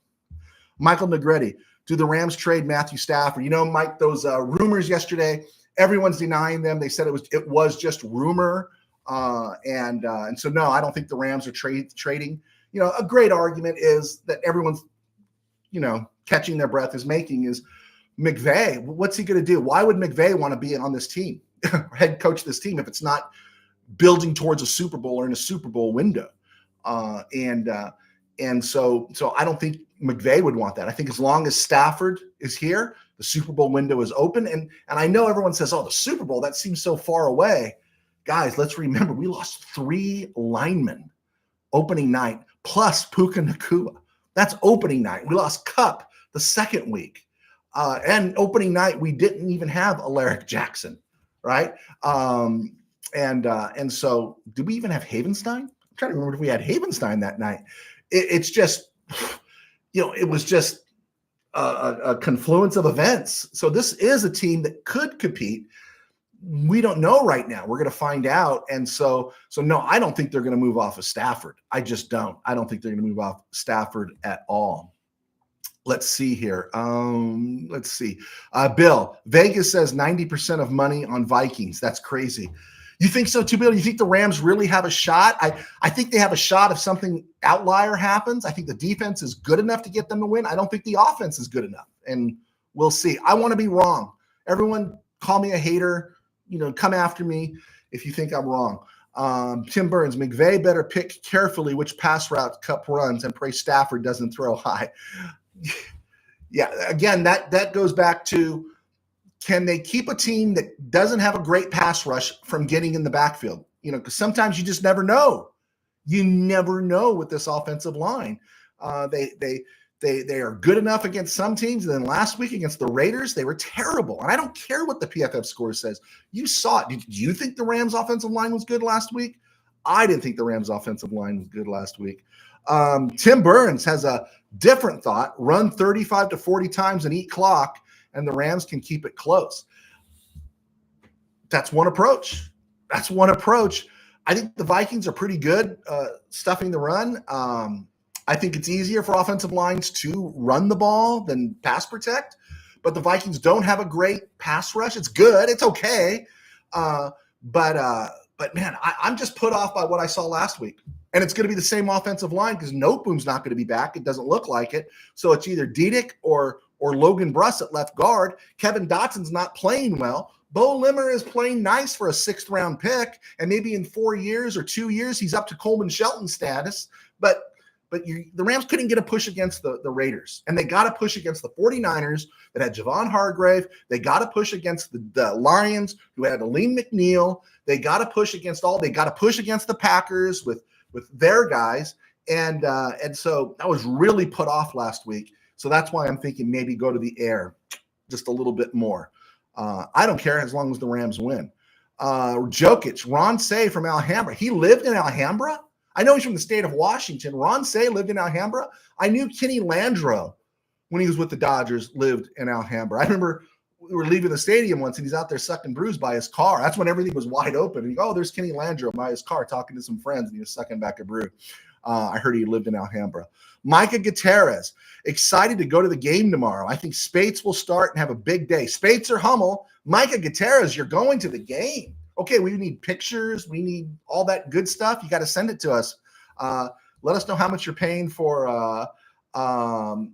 Michael Negretti, Do the Rams trade Matthew Stafford? You know, Mike, those rumors yesterday, everyone's denying them. They said it was just rumor. And so, no, I don't think the Rams are trading. You know, a great argument is that everyone's, you know, catching their breath is making is McVay. What's he going to do? Why would McVay want to be on this team, head coach this team, if it's not building towards a Super Bowl or in a Super Bowl window? And so I don't think McVay would want that. I think as long as Stafford is here, the Super Bowl window is open. And I know everyone says, oh, the Super Bowl, that seems so far away. Guys, let's remember, we lost 3 linemen opening night, plus Puka Nacua. That's opening night. We lost Kupp the second week. And opening night, we didn't even have Alaric Jackson, right? And so did we even have Havenstein? I'm trying to remember if we had Havenstein that night. It's just, you know, it was just a confluence of events. So this is a team that could compete. We don't know right now. We're going to find out. And so no, I don't think they're going to move off of Stafford. I just don't. I don't think they're going to move off Stafford at all. Let's see here. Let's see. Bill, Vegas says 90% of money on Vikings. That's crazy. You think so too, Bill? You think the Rams really have a shot? I think they have a shot if something outlier happens. I think the defense is good enough to get them to win. I don't think the offense is good enough. And we'll see. I want to be wrong. Everyone call me a hater. You know, come after me if you think I'm wrong. Tim Burns, McVay better pick carefully which pass route Kupp runs and pray Stafford doesn't throw high. Yeah, again, that goes back to, can they keep a team that doesn't have a great pass rush from getting in the backfield? You know, because sometimes you just never know. You never know with this offensive line. They are good enough against some teams. And then last week against the Raiders, they were terrible. And I don't care what the PFF score says. You saw it. Did you think the Rams offensive line was good last week? I didn't think the Rams offensive line was good last week. Tim Burns has a different thought. Run 35 to 40 times and eat clock, and the Rams can keep it close. That's one approach. I think the Vikings are pretty good stuffing the run. I think it's easier for offensive lines to run the ball than pass protect, but the Vikings don't have a great pass rush. It's good. It's okay. But man, I'm just put off by what I saw last week. And it's going to be the same offensive line because Noteboom's not going to be back. It doesn't look like it. So it's either Diedick or Logan Bruss at left guard. Kevin Dotson's not playing well. Bo Limmer is playing nice for a 6th-round pick, and maybe in 4 years or 2 years he's up to Coleman Shelton status. But the Rams couldn't get a push against the Raiders, and they got to push against the 49ers that had Javon Hargrave. They got to push against the Lions who had Aleem McNeil. They got to push against the Packers with their guys. And so I was really put off last week. So that's why I'm thinking maybe go to the air just a little bit more. I don't care as long as the Rams win. Jokic, Ron Say from Alhambra. He lived in Alhambra? I know he's from the state of Washington. Ron Say lived in Alhambra. I knew Kenny Landreau, when he was with the Dodgers, lived in Alhambra. I remember we were leaving the stadium once, and he's out there sucking brews by his car. That's when everything was wide open. And there's Kenny Landreau by his car talking to some friends, and he was sucking back a brew. I heard he lived in Alhambra. Micah Gutierrez, excited to go to the game tomorrow. I think Spates will start and have a big day. Spates or Hummel, Micah Gutierrez, you're going to the game. Okay, we need pictures. We need all that good stuff. You got to send it to us. Let us know how much you're paying for parking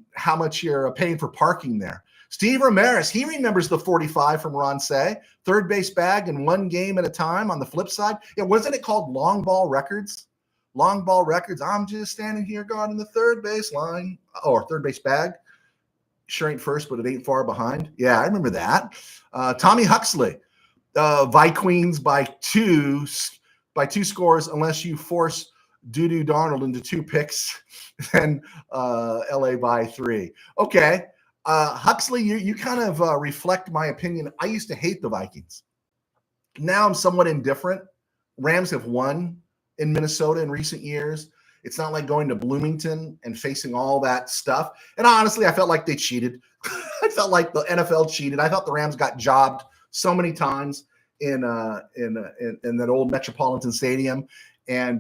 there. Steve Ramirez, he remembers the 45 from Ron Say, third base bag and one game at a time. On the flip side, wasn't it called long ball records? Long ball records. I'm just standing here guarding the third base line or third base bag. Sure ain't first, but it ain't far behind. Yeah, I remember that. Tommy Huxley, Vikings by two scores unless you force Doo-Doo Darnold into 2 picks, and LA by 3. Okay. Huxley, you kind of reflect my opinion. I used to hate the Vikings. Now I'm somewhat indifferent. Rams have won in Minnesota in recent years. It's not like going to Bloomington and facing all that stuff. And honestly, I felt like they cheated. I felt like the NFL cheated. I thought the Rams got jobbed so many times in that old Metropolitan Stadium and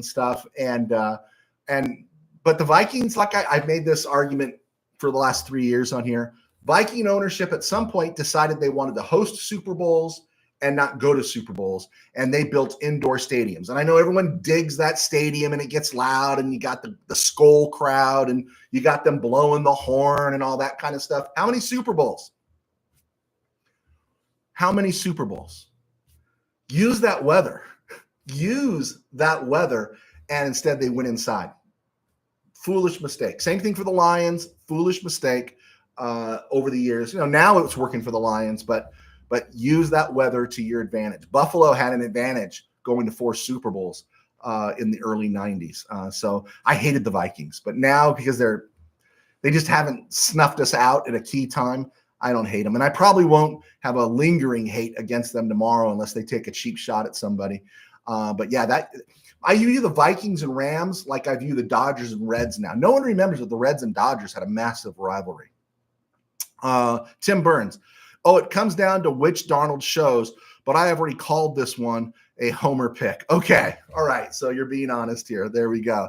stuff. But the Vikings, like I've made this argument for the last 3 years on here. Viking ownership at some point decided they wanted to host Super Bowls and not go to Super Bowls, and they built indoor stadiums. And I know everyone digs that stadium, and it gets loud, and you got the skull crowd, and you got them blowing the horn and all that kind of stuff. How many Super Bowls? How many Super Bowls? Use that weather. Use that weather, and instead they went inside. Foolish mistake. Same thing for the Lions. Foolish mistake over the years. Now it's working for the Lions, but use that weather to your advantage. Buffalo had an advantage going to 4 Super Bowls in the early 90s. So I hated the Vikings, but now because they just haven't snuffed us out at a key time, I don't hate them. And I probably won't have a lingering hate against them tomorrow unless they take a cheap shot at somebody. But yeah, I view the Vikings and Rams like I view the Dodgers and Reds now. No one remembers that the Reds and Dodgers had a massive rivalry. Tim Burns. Oh, it comes down to which Darnold shows, but I have already called this one a homer pick. Okay. All right. So you're being honest here. There we go.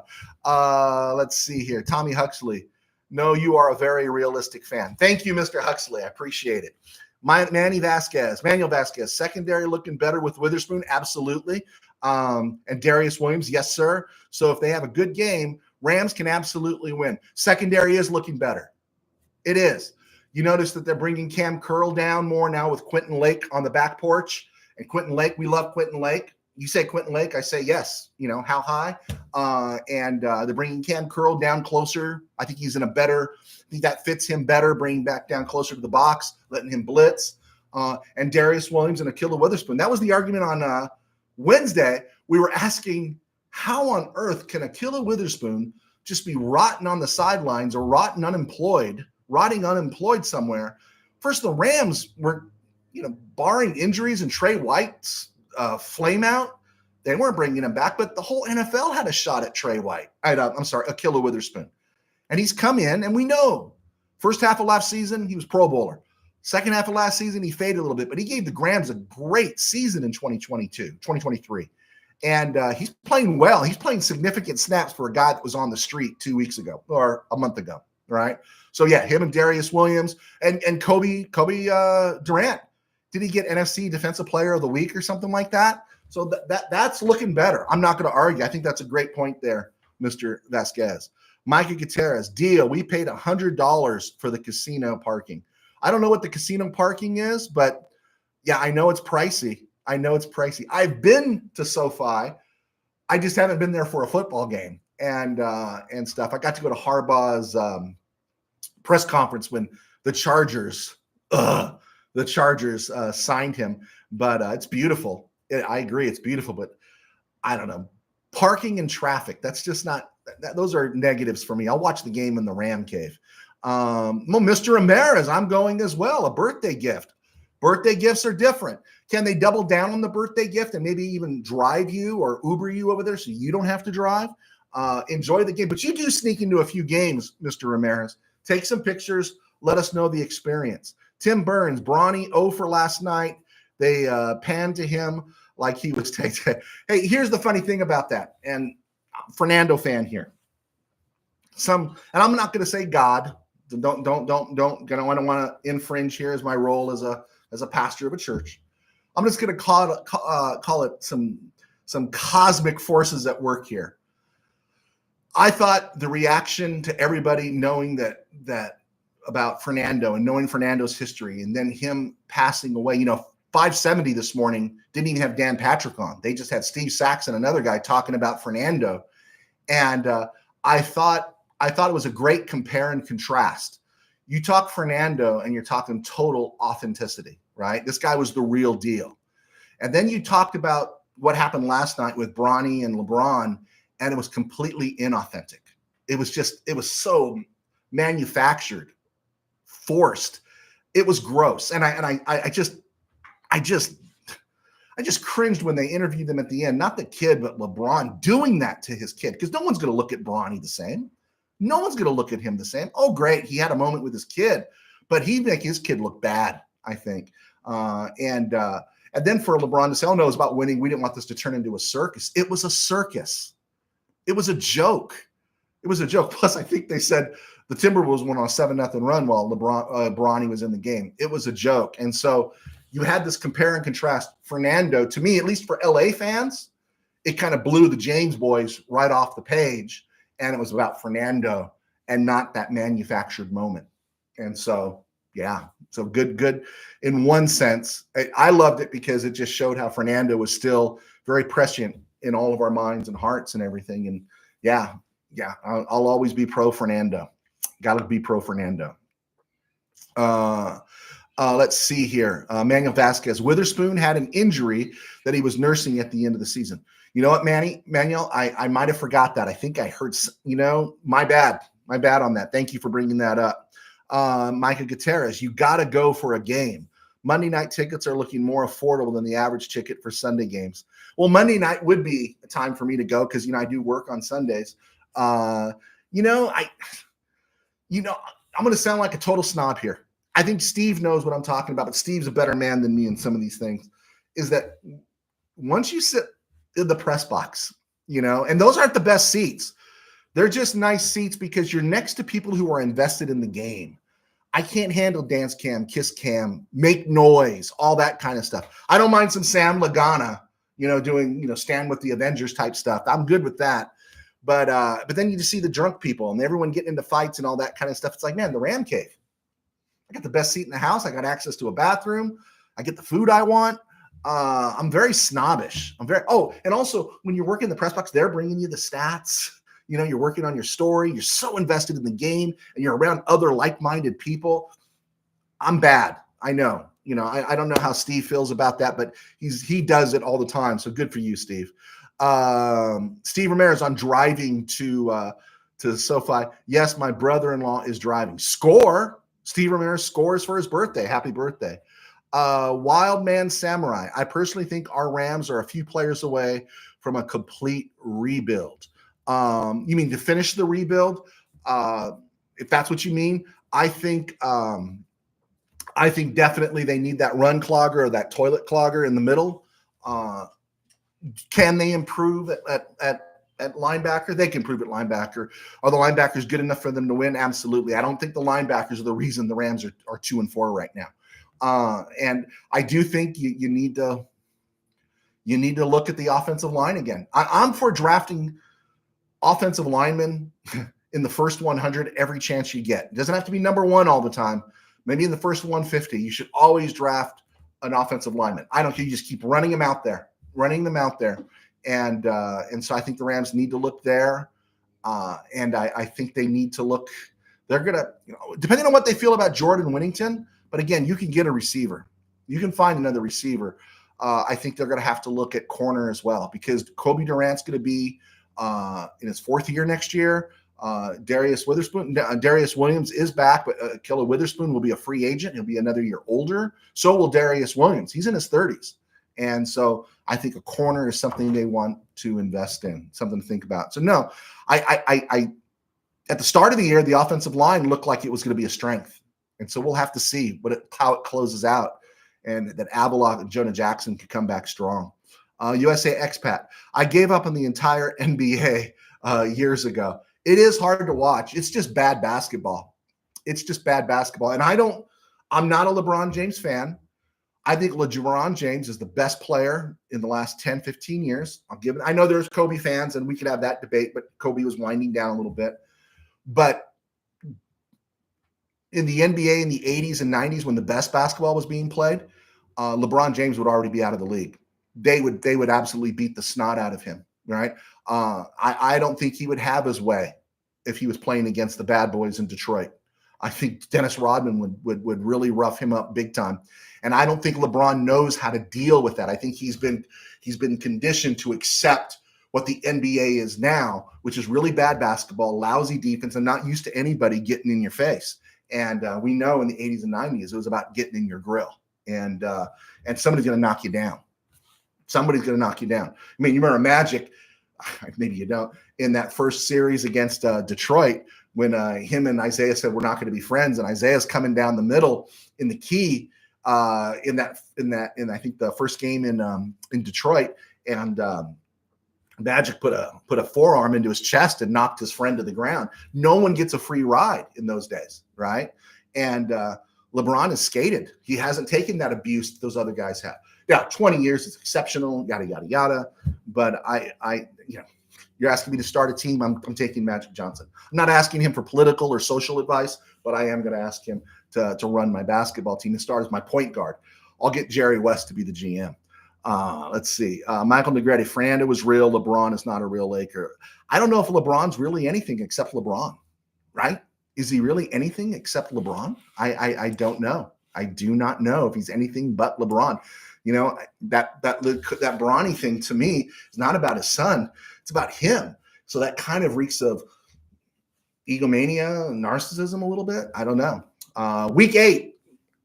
Let's see here. Tommy Huxley. No, you are a very realistic fan. Thank you, Mr. Huxley. I appreciate it. Manuel Vasquez, secondary looking better with Witherspoon. Absolutely. And Darius Williams. Yes, sir. So if they have a good game, Rams can absolutely win. Secondary is looking better. It is. You notice that they're bringing Cam Curl down more now with Quentin Lake on the back porch. And Quentin Lake, we love Quentin Lake. You say Quentin Lake, I say yes. How high? And they're bringing Cam Curl down closer. I think he's I think that fits him better, bringing back down closer to the box, letting him blitz. And Darius Williams and Akilla Witherspoon. That was the argument on Wednesday. We were asking, how on earth can Akilla Witherspoon just be rotting on the sidelines or rotting unemployed somewhere? First, the Rams were, barring injuries and Trey White's flame out, they weren't bringing him back, but the whole NFL had a shot at Akilla Witherspoon. And he's come in, and we know first half of last season, he was Pro Bowler. Second half of last season, he faded a little bit, but he gave the Rams a great season in 2023. And he's playing well. He's playing significant snaps for a guy that was on the street 2 weeks ago or a month ago, right? So, yeah, him and Darius Williams and Kobe Durant. Did he get NFC Defensive Player of the Week or something like that? So that's looking better. I'm not going to argue. I think that's a great point there, Mr. Vasquez. Micah Gutierrez, deal. We paid $100 for the casino parking. I don't know what the casino parking is, but, yeah, I know it's pricey. I've been to SoFi. I just haven't been there for a football game and stuff. I got to go to Harbaugh's press conference when the Chargers signed him, but it's beautiful. I agree, it's beautiful, but I don't know. Parking and traffic, that's just not – those are negatives for me. I'll watch the game in the RamCave. Mr. Ramirez, I'm going as well, a birthday gift. Birthday gifts are different. Can they double down on the birthday gift and maybe even drive you or Uber you over there so you don't have to drive? Enjoy the game. But you do sneak into a few games, Mr. Ramirez. Take some pictures. Let us know the experience. Tim Burns, Brawny 0 for last night. They panned to him like he was taken. Hey, here's the funny thing about that. And Fernando fan here. And I'm not going to say God. I don't want to infringe here as my role as a pastor of a church. I'm just going to call it some cosmic forces at work here. I thought the reaction to everybody knowing that about Fernando and knowing Fernando's history and then him passing away, 570 this morning didn't even have Dan Patrick on. They just had Steve Sachs and another guy talking about Fernando. And I thought it was a great compare and contrast. You talk Fernando and you're talking total authenticity, right? This guy was the real deal. And then you talked about what happened last night with Bronny and LeBron, and it was completely inauthentic. It was so manufactured, forced. It was gross. And I just cringed when they interviewed them at the end, not the kid, but LeBron doing that to his kid, because no one's going to look at Bronny the same. No one's going to look at him the same. Oh, great. He had a moment with his kid, but he'd make his kid look bad, I think. And then for LeBron to say, oh, no, it's about winning. We didn't want this to turn into a circus. It was a circus. It was a joke. It was a joke. Plus, I think they said the Timberwolves went on a 7-0 run while Bronny was in the game. It was a joke. And so you had this compare and contrast. Fernando, to me, at least for LA fans, it kind of blew the James boys right off the page. And it was about Fernando and not that manufactured moment. And so, yeah, so good in one sense. I loved it because it just showed how Fernando was still very prescient in all of our minds and hearts and everything. And yeah, I'll always be pro Fernando. Got to be pro Fernando. Let's see here. Manuel Vasquez. Witherspoon had an injury that he was nursing at the end of the season. You know what, Manuel? I might have forgot that. I think I heard, my bad on that. Thank you for bringing that up. Micah Gutierrez, you got to go for a game. Monday night tickets are looking more affordable than the average ticket for Sunday games. Well, Monday night would be a time for me to go because, I do work on Sundays. I'm going to sound like a total snob here. I think Steve knows what I'm talking about, but Steve's a better man than me in some of these things, is that once you sit in the press box, and those aren't the best seats. They're just nice seats because you're next to people who are invested in the game. I can't handle dance cam, kiss cam, make noise, all that kind of stuff. I don't mind some Sam Lagana, doing, Stand with the Avengers type stuff. I'm good with that. But then you just see the drunk people and everyone getting into fights and all that kind of stuff. It's like, man, the RamCave. I got the best seat in the house. I got access to a bathroom. I get the food I want. I'm very snobbish. And also when you're working the press box, they're bringing you the stats. You're working on your story. You're so invested in the game and you're around other like-minded people. I'm bad. I know. I don't know how Steve feels about that, but he does it all the time. So good for you, Steve. Steve Ramirez on driving to SoFi. Yes, my brother-in-law is driving. Score. Steve Ramirez scores for his birthday. Happy birthday. Wild Man Samurai. I personally think our Rams are a few players away from a complete rebuild. You mean to finish the rebuild? If that's what you mean, I think definitely they need that run clogger or that toilet clogger in the middle. Can they improve at linebacker? They can improve at linebacker. Are the linebackers good enough for them to win? Absolutely. I don't think the linebackers are the reason the Rams are 2-4 right now. And I do think you need to look at the offensive line again. I'm for drafting offensive linemen in the first 100 every chance you get. It doesn't have to be number one all the time. Maybe in the first 150, you should always draft an offensive lineman. I don't care. You just keep running them out there. And so I think the Rams need to look there. And I think they need to look. They're going to, depending on what they feel about Jordan Whittington. But again, you can get a receiver. You can find another receiver. I think they're going to have to look at corner as well because Kobe Durant's going to be in his fourth year next year. Darius Williams is back, but Killer Witherspoon will be a free agent. He'll be another year older. So will Darius Williams. He's in his 30s. And so I think a corner is something they want to invest in, something to think about. So no, I at the start of the year, the offensive line looked like it was going to be a strength. And so we'll have to see how it closes out and that Avila and Jonah Jackson could come back strong. USA expat. I gave up on the entire NBA years ago. It is hard to watch. It's just bad basketball. And I'm not a LeBron James fan. I think LeBron James is the best player in the last 10, 15 years. I know there's Kobe fans and we could have that debate, but Kobe was winding down a little bit. But in the NBA in the 80s and 90s, when the best basketball was being played, LeBron James would already be out of the league. They would absolutely beat the snot out of him, right? I don't think he would have his way if he was playing against the bad boys in Detroit. I think Dennis Rodman would really rough him up big time. And I don't think LeBron knows how to deal with that. I think he's been conditioned to accept what the NBA is now, which is really bad basketball, lousy defense, and not used to anybody getting in your face. And we know in the 80s and 90s, it was about getting in your grill. And somebody's going to knock you down. Somebody's going to knock you down. I mean, you remember Magic, maybe you don't, in that first series against Detroit, when him and Isaiah said, we're not going to be friends. And Isaiah's coming down the middle in the key in I think the first game in Detroit. And Magic put a forearm into his chest and knocked his friend to the ground. No one gets a free ride in those days, right? And LeBron has skated. He hasn't taken that abuse that those other guys have. Yeah, 20 years is exceptional, yada yada yada. But you're asking me to start a team. I'm taking Magic Johnson. I'm not asking him for political or social advice, but I am going to ask him to run my basketball team and start as my point guard. I'll get Jerry West to be the GM. Let's see. Michael Negretti, Franda was real. LeBron is not a real Laker. I don't know if LeBron's really anything except LeBron, right? Is he really anything except LeBron? I don't know. I do not know if he's anything but LeBron. You know, that Bronny thing to me is not about his son. It's about him. So that kind of reeks of egomania and narcissism a little bit. I don't know. Week 8.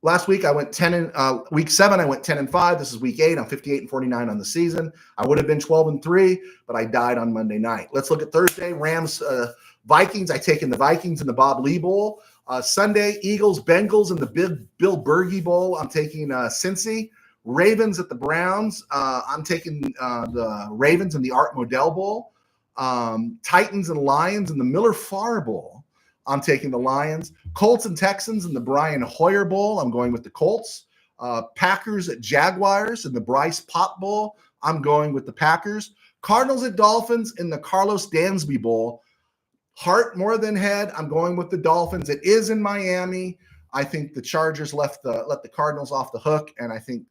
Last week I went 10 and week 7 I went 10-5. This is week 8. I'm 58-49 on the season. I would have been 12-3, but I died on Monday night. Let's look at Thursday. Rams Vikings. I take in the Vikings in the Bob Lee Bowl. Sunday Eagles Bengals in the big Bill Bergey Bowl. I'm taking Cincy. Ravens at the Browns. I'm taking the Ravens in the Art Modell Bowl. Titans and Lions in the Miller Farr Bowl. I'm taking the Lions. Colts and Texans in the Brian Hoyer Bowl. I'm going with the Colts. Packers at Jaguars in the Bryce Pop Bowl. I'm going with the Packers. Cardinals at Dolphins in the Carlos Dansby Bowl. Heart more than head. I'm going with the Dolphins. It is in Miami. I think the Chargers let the Cardinals off the hook, and I think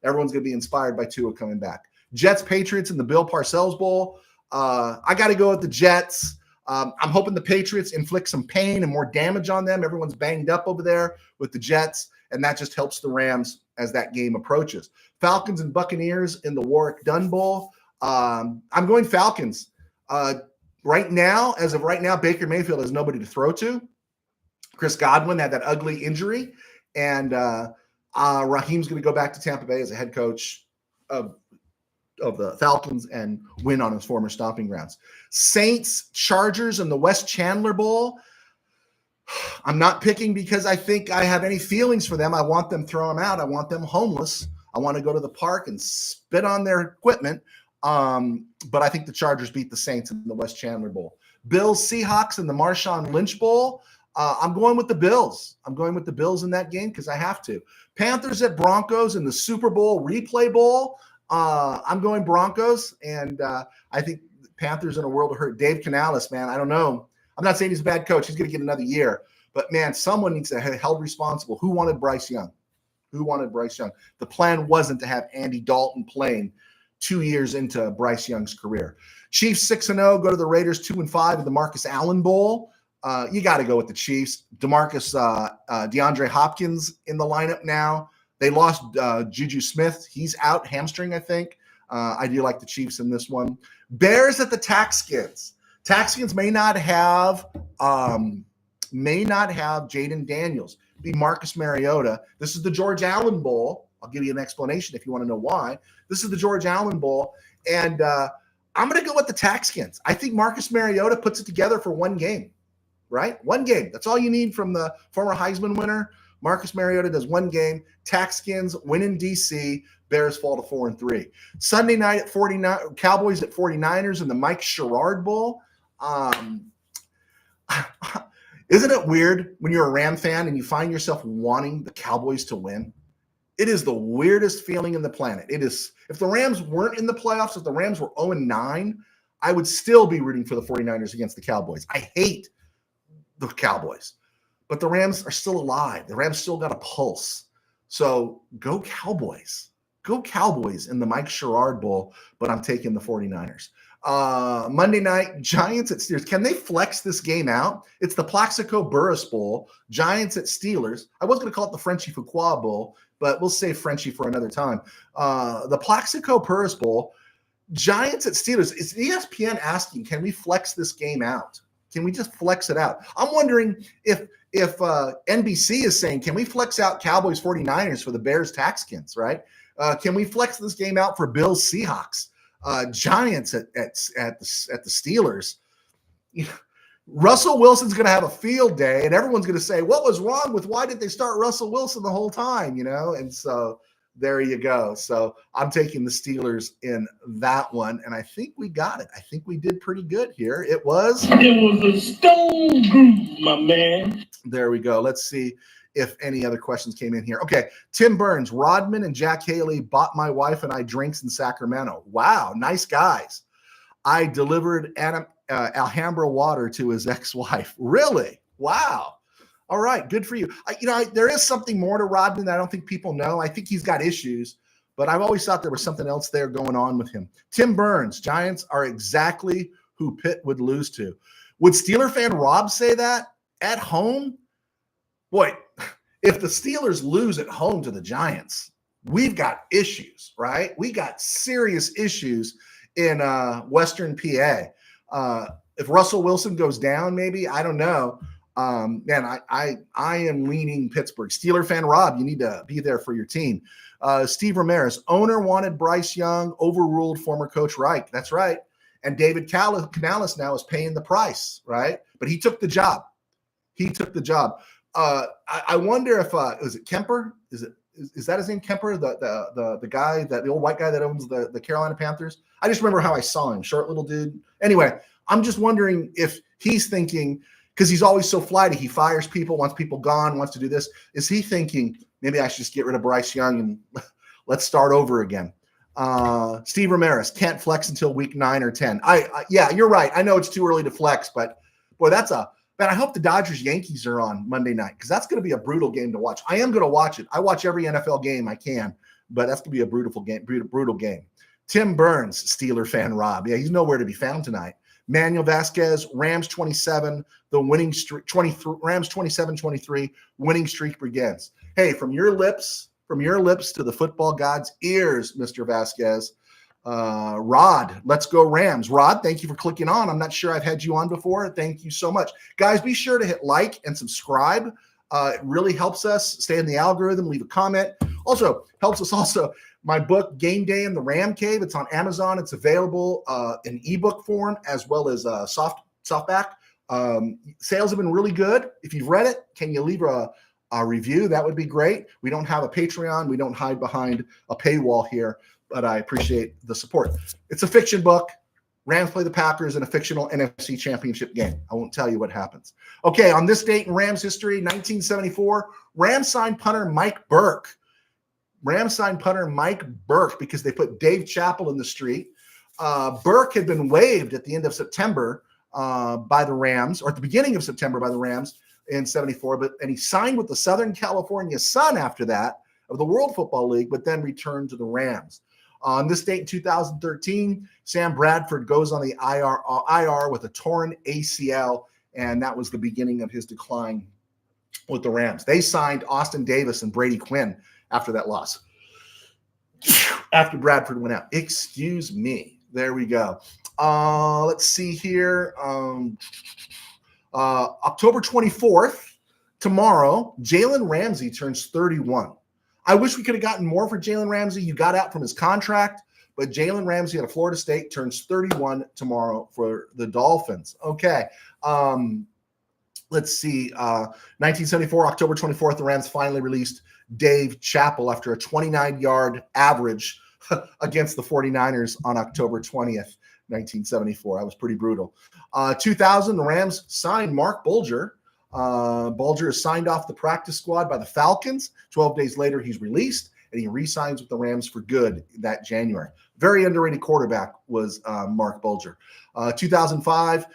everyone's going to be inspired by Tua coming back. Jets Patriots in the Bill Parcells Bowl. I got to go with the Jets. I'm hoping the Patriots inflict some pain and more damage on them. Everyone's banged up over there with the Jets, and that just helps the Rams as that game approaches. Falcons and Buccaneers in the Warwick Dunn Bowl. I'm going Falcons. Right now, as of right now, Baker Mayfield has nobody to throw to. Chris Godwin had that ugly injury, and Raheem's going to go back to Tampa Bay as a head coach of the Falcons and win on his former stomping grounds. Saints, Chargers in the West Chandler Bowl. I'm not picking because I think I have any feelings for them. I want them thrown out. I want them homeless. I want to go to the park and spit on their equipment. But I think the Chargers beat the Saints in the West Chandler Bowl. Bills, Seahawks in the Marshawn Lynch Bowl. I'm going with the Bills. I'm going with the Bills in that game because I have to. Panthers at Broncos in the Super Bowl Replay Bowl. I'm going Broncos, and I think Panthers in a world of hurt. Dave Canales, man, I don't know. I'm not saying he's a bad coach. He's going to get another year. But, man, someone needs to be held responsible. Who wanted Bryce Young? The plan wasn't to have Andy Dalton playing 2 years into Bryce Young's career. Chiefs 6-0, go to the Raiders 2-5 in the Marcus Allen Bowl. You got to go with the Chiefs. DeAndre Hopkins in the lineup now. They lost Juju Smith. He's out, hamstring, I think. I do like the Chiefs in this one. Bears at the Taxskins. Taxskins may not have Jaden Daniels. Be Marcus Mariota. This is the George Allen Bowl. I'll give you an explanation if you want to know why. This is the George Allen Bowl, and I'm going to go with the Taxskins. I think Marcus Mariota puts it together for one game, right? One game. That's all you need from the former Heisman winner. Marcus Mariota does one game. Taxskins win in D.C. Bears fall to 4-3. Sunday night at 49, Cowboys at 49ers in the Mike Sherrard Bowl. Isn't it weird when you're a Ram fan and you find yourself wanting the Cowboys to win? It is the weirdest feeling in the planet. It is. If the Rams weren't in the playoffs, if the Rams were 0-9, I would still be rooting for the 49ers against the Cowboys. I hate the Cowboys, but the Rams are still alive. The Rams still got a pulse. So go Cowboys. Go Cowboys in the Mike Sherrard Bowl, but I'm taking the 49ers. Monday night, Giants at Steelers. Can they flex this game out? It's the Plaxico Burress Bowl. Giants at Steelers. I was going to call it the Frenchie Fuqua Bowl, but we'll save Frenchie for another time. The Plaxico Burress Bowl. Giants at Steelers. Is ESPN asking, can we flex this game out? Can we just flex it out? I'm wondering if NBC is saying, can we flex out Cowboys 49ers for the Bears Taxskins, right? Can we flex this game out for Bills Seahawks? Giants at the Steelers. Russell Wilson's going to have a field day, and everyone's going to say, what was wrong with why did they start Russell Wilson the whole time, And so There you go. So I'm taking the Steelers in that one, and I think we got it. I think we did pretty good here. It was a stone groove, my man. There we go. Let's see if any other questions came in here. Okay, Tim Burns, Rodman and Jack Haley bought my wife and I drinks in Sacramento. Wow, nice guys. I delivered Alhambra water to his ex-wife. Really? Wow. All right, good for you. There is something more to Rodman that I don't think people know. I think he's got issues, but I've always thought there was something else there going on with him. Tim Burns, Giants are exactly who Pitt would lose to. Would Steeler fan Rob say that at home? Boy, if the Steelers lose at home to the Giants, we've got issues, right? We got serious issues in Western PA. If Russell Wilson goes down, maybe, I don't know. Man, I am leaning Pittsburgh. Steeler fan Rob, you need to be there for your team. Steve Ramirez, owner wanted Bryce Young, overruled former coach Reich. That's right. And David Canales now is paying the price, right? But he took the job. I wonder if is it Kemper? Is that his name, Kemper? The guy, the old white guy that owns the Carolina Panthers? I just remember how I saw him, short little dude. Anyway, I'm just wondering if he's thinking, because he's always so flighty, he fires people, wants people gone, wants to do this. Is he thinking, maybe I should just get rid of Bryce Young and let's start over again? Steve Ramirez, can't flex until week 9 or 10. Yeah, you're right. I know it's too early to flex, but boy, man, I hope the Dodgers-Yankees are on Monday night because that's going to be a brutal game to watch. I am going to watch it. I watch every NFL game I can, but that's going to be a brutal game. Tim Burns, Steeler fan Rob. Yeah, he's nowhere to be found tonight. Manuel Vasquez, Rams 27, the winning streak, 23, Rams 27-23, winning streak begins. Hey, from your lips to the football god's ears, Mr. Vasquez. Rod, let's go Rams. Rod, thank you for clicking on. I'm not sure I've had you on before. Thank you so much. Guys, be sure to hit like and subscribe. It really helps us stay in the algorithm. Leave a comment. Also, helps us also. My book, Game Day in the RamCave, it's on Amazon. It's available in ebook form as well as softback. Sales have been really good. If you've read it, can you leave a review? That would be great. We don't have a Patreon. We don't hide behind a paywall here, but I appreciate the support. It's a fiction book. Rams play the Packers in a fictional NFC championship game. I won't tell you what happens. Okay, on this date in Rams history, 1974, Rams signed punter Mike Burke. Because they put Dave Chappell in the street. Burke had been waived at the end of September by the Rams, or at the beginning of September by the Rams in 74, and he signed with the Southern California Sun after that of the World Football League, but then returned to the Rams. On this date in 2013, Sam Bradford goes on the IR with a torn ACL, and that was the beginning of his decline with the Rams. They signed Austin Davis and Brady Quinn after that loss, after Bradford went out. Excuse me. There we go. Let's see here. October 24th, tomorrow, Jalen Ramsey turns 31. I wish we could have gotten more for Jalen Ramsey. You got out from his contract, but Jalen Ramsey out of Florida State turns 31 tomorrow for the Dolphins. Okay. Let's see. 1974, October 24th, the Rams finally released Dave Chappell after a 29-yard average against the 49ers on October 20th, 1974. That was pretty brutal. 2000, the Rams signed Mark Bulger. Bulger is signed off the practice squad by the Falcons. 12 days later, he's released, and he re-signs with the Rams for good that January. Very underrated quarterback was Mark Bulger. 2005,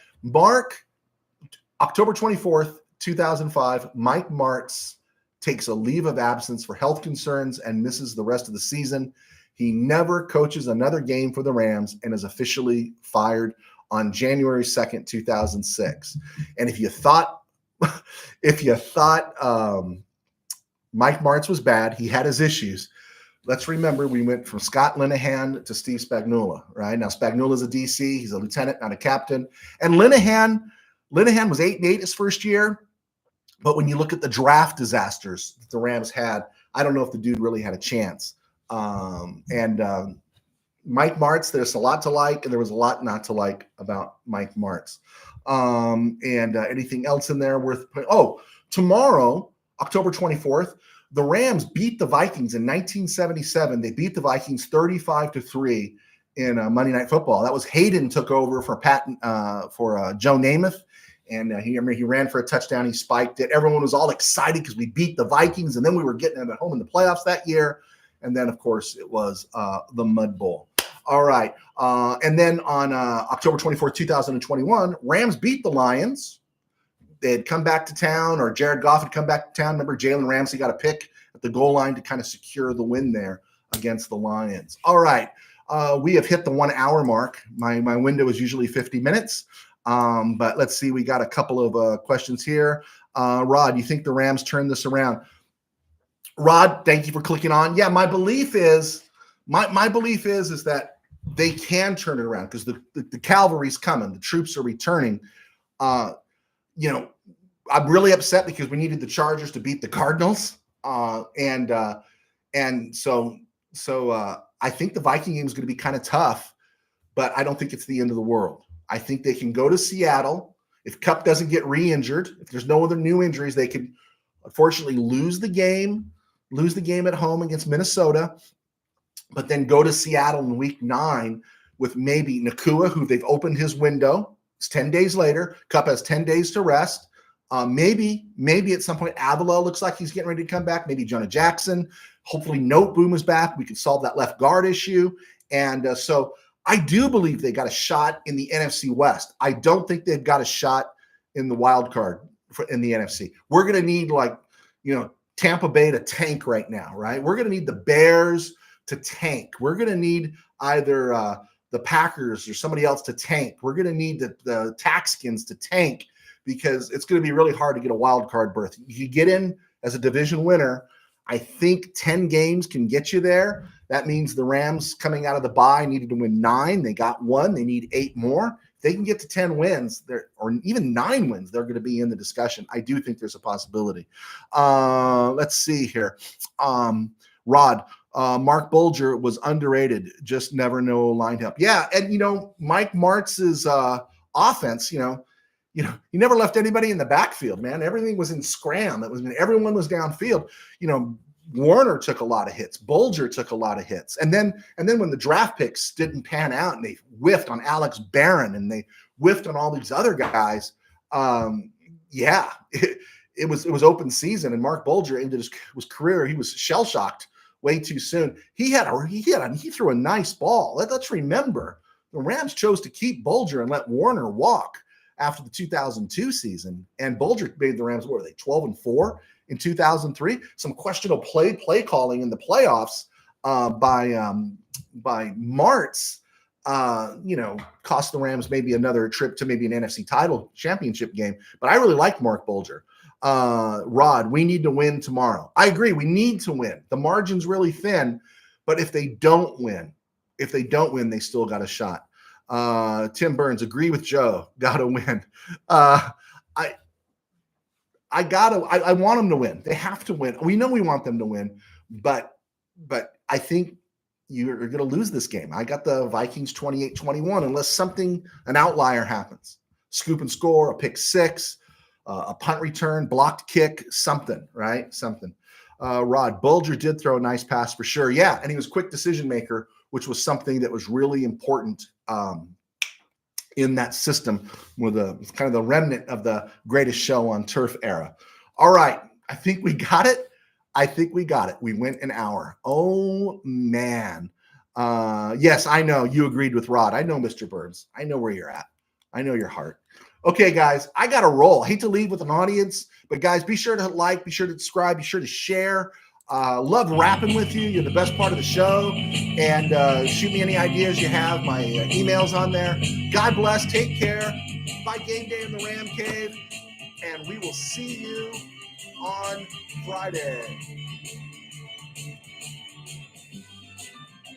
October 24th, 2005, Mike Martz takes a leave of absence for health concerns and misses the rest of the season. He never coaches another game for the Rams and is officially fired on January 2nd, 2006. And if you thought Mike Martz was bad, he had his issues. Let's remember we went from Scott Linehan to Steve Spagnuolo, right? Now Spagnuolo's a DC, he's a lieutenant, not a captain. And Linehan was 8-8 his first year. But when you look at the draft disasters that the Rams had, I don't know if the dude really had a chance. Mike Martz, there's a lot to like, and there was a lot not to like about Mike Martz. Anything else in there worth putting? Oh, tomorrow, October 24th, The Rams beat the Vikings in 1977. They beat the Vikings 35-3 in Monday Night Football. That was Hayden took over for Joe Namath. And he ran for a touchdown. He spiked it. Everyone was all excited because we beat the Vikings, and then we were getting them at home in the playoffs that year. And then, of course, it was the Mud Bowl. All right. And then on October 24th, 2021, Rams beat the Lions. They had come back to town, or Jared Goff had come back to town. Remember, Jalen Ramsey got a pick at the goal line to kind of secure the win there against the Lions. All right. We have hit the 1 hour mark. My window is usually 50 minutes. But let's see, we got a couple of questions here. Rod, you think the Rams turn this around? Rod, thank you for clicking on. Yeah, my belief is that they can turn it around because the cavalry's coming, the troops are returning. I'm really upset because we needed the Chargers to beat the Cardinals, and so I think the Viking game is going to be kind of tough, but I don't think it's the end of the world. I think they can go to Seattle. If Kupp doesn't get re-injured, if there's no other new injuries, they could unfortunately lose the game at home against Minnesota, but then go to Seattle in week 9 with maybe Nakua, who they've opened his window. It's 10 days later. Kupp has 10 days to rest. Maybe at some point Avila looks like he's getting ready to come back. Maybe Jonah Jackson. Hopefully Noteboom is back. We can solve that left guard issue. And so I do believe they got a shot in the NFC West. I don't think they've got a shot in the wild card in the NFC. We're going to need Tampa Bay to tank right now, right? We're going to need the Bears to tank. We're going to need either the Packers or somebody else to tank. We're going to need the Taxkins to tank because it's going to be really hard to get a wild card berth. You get in as a division winner. I think 10 games can get you there. That means the Rams coming out of the bye needed to win 9. They got 1. They need 8 more. If they can get to 10 wins, or even 9 wins, they're going to be in the discussion. I do think there's a possibility. Let's see here. Rod, Mark Bulger was underrated. Just never know lined up. Yeah, and Mike Martz's offense. He never left anybody in the backfield, man. Everything was in scram. Everyone was downfield. Warner took a lot of hits. Bulger took a lot of hits. And then when the draft picks didn't pan out and they whiffed on Alex Barron and they whiffed on all these other guys, it was open season. And Mark Bulger ended his career. He was shell-shocked way too soon. He threw a nice ball. Let's remember, the Rams chose to keep Bulger and let Warner walk after the 2002 season. And Bulger made the Rams, what were they, 12-4? In 2003, some questionable play calling in the playoffs by Martz, cost the Rams maybe another trip to maybe an NFC title championship game. But I really like Mark Bulger. Rod, we need to win tomorrow. I agree. We need to win. The margin's really thin, but if they don't win, they still got a shot. Tim Burns, agree with Joe. Got to win. I want them to win. They have to win. We know we want them to win, but I think you're going to lose this game. I got the Vikings 28-21 unless an outlier happens. Scoop and score, a pick six, a punt return, blocked kick, something, right? Something. Rod, Bulger did throw a nice pass for sure. Yeah, and he was a quick decision maker, which was something that was really important in that system with kind of the remnant of the greatest show on turf era. All right. I think we got it. We went an hour. Oh, man. Yes, I know you agreed with Rod. I know, Mr. Burns. I know where you're at. I know your heart. Okay, guys, I got to roll. I hate to leave with an audience, but guys, be sure to like, be sure to subscribe, be sure to share. Love rapping with you. You're the best part of the show. And shoot me any ideas you have. My email's on there. God bless. Take care. By game day in the RamCave. And we will see you on Friday.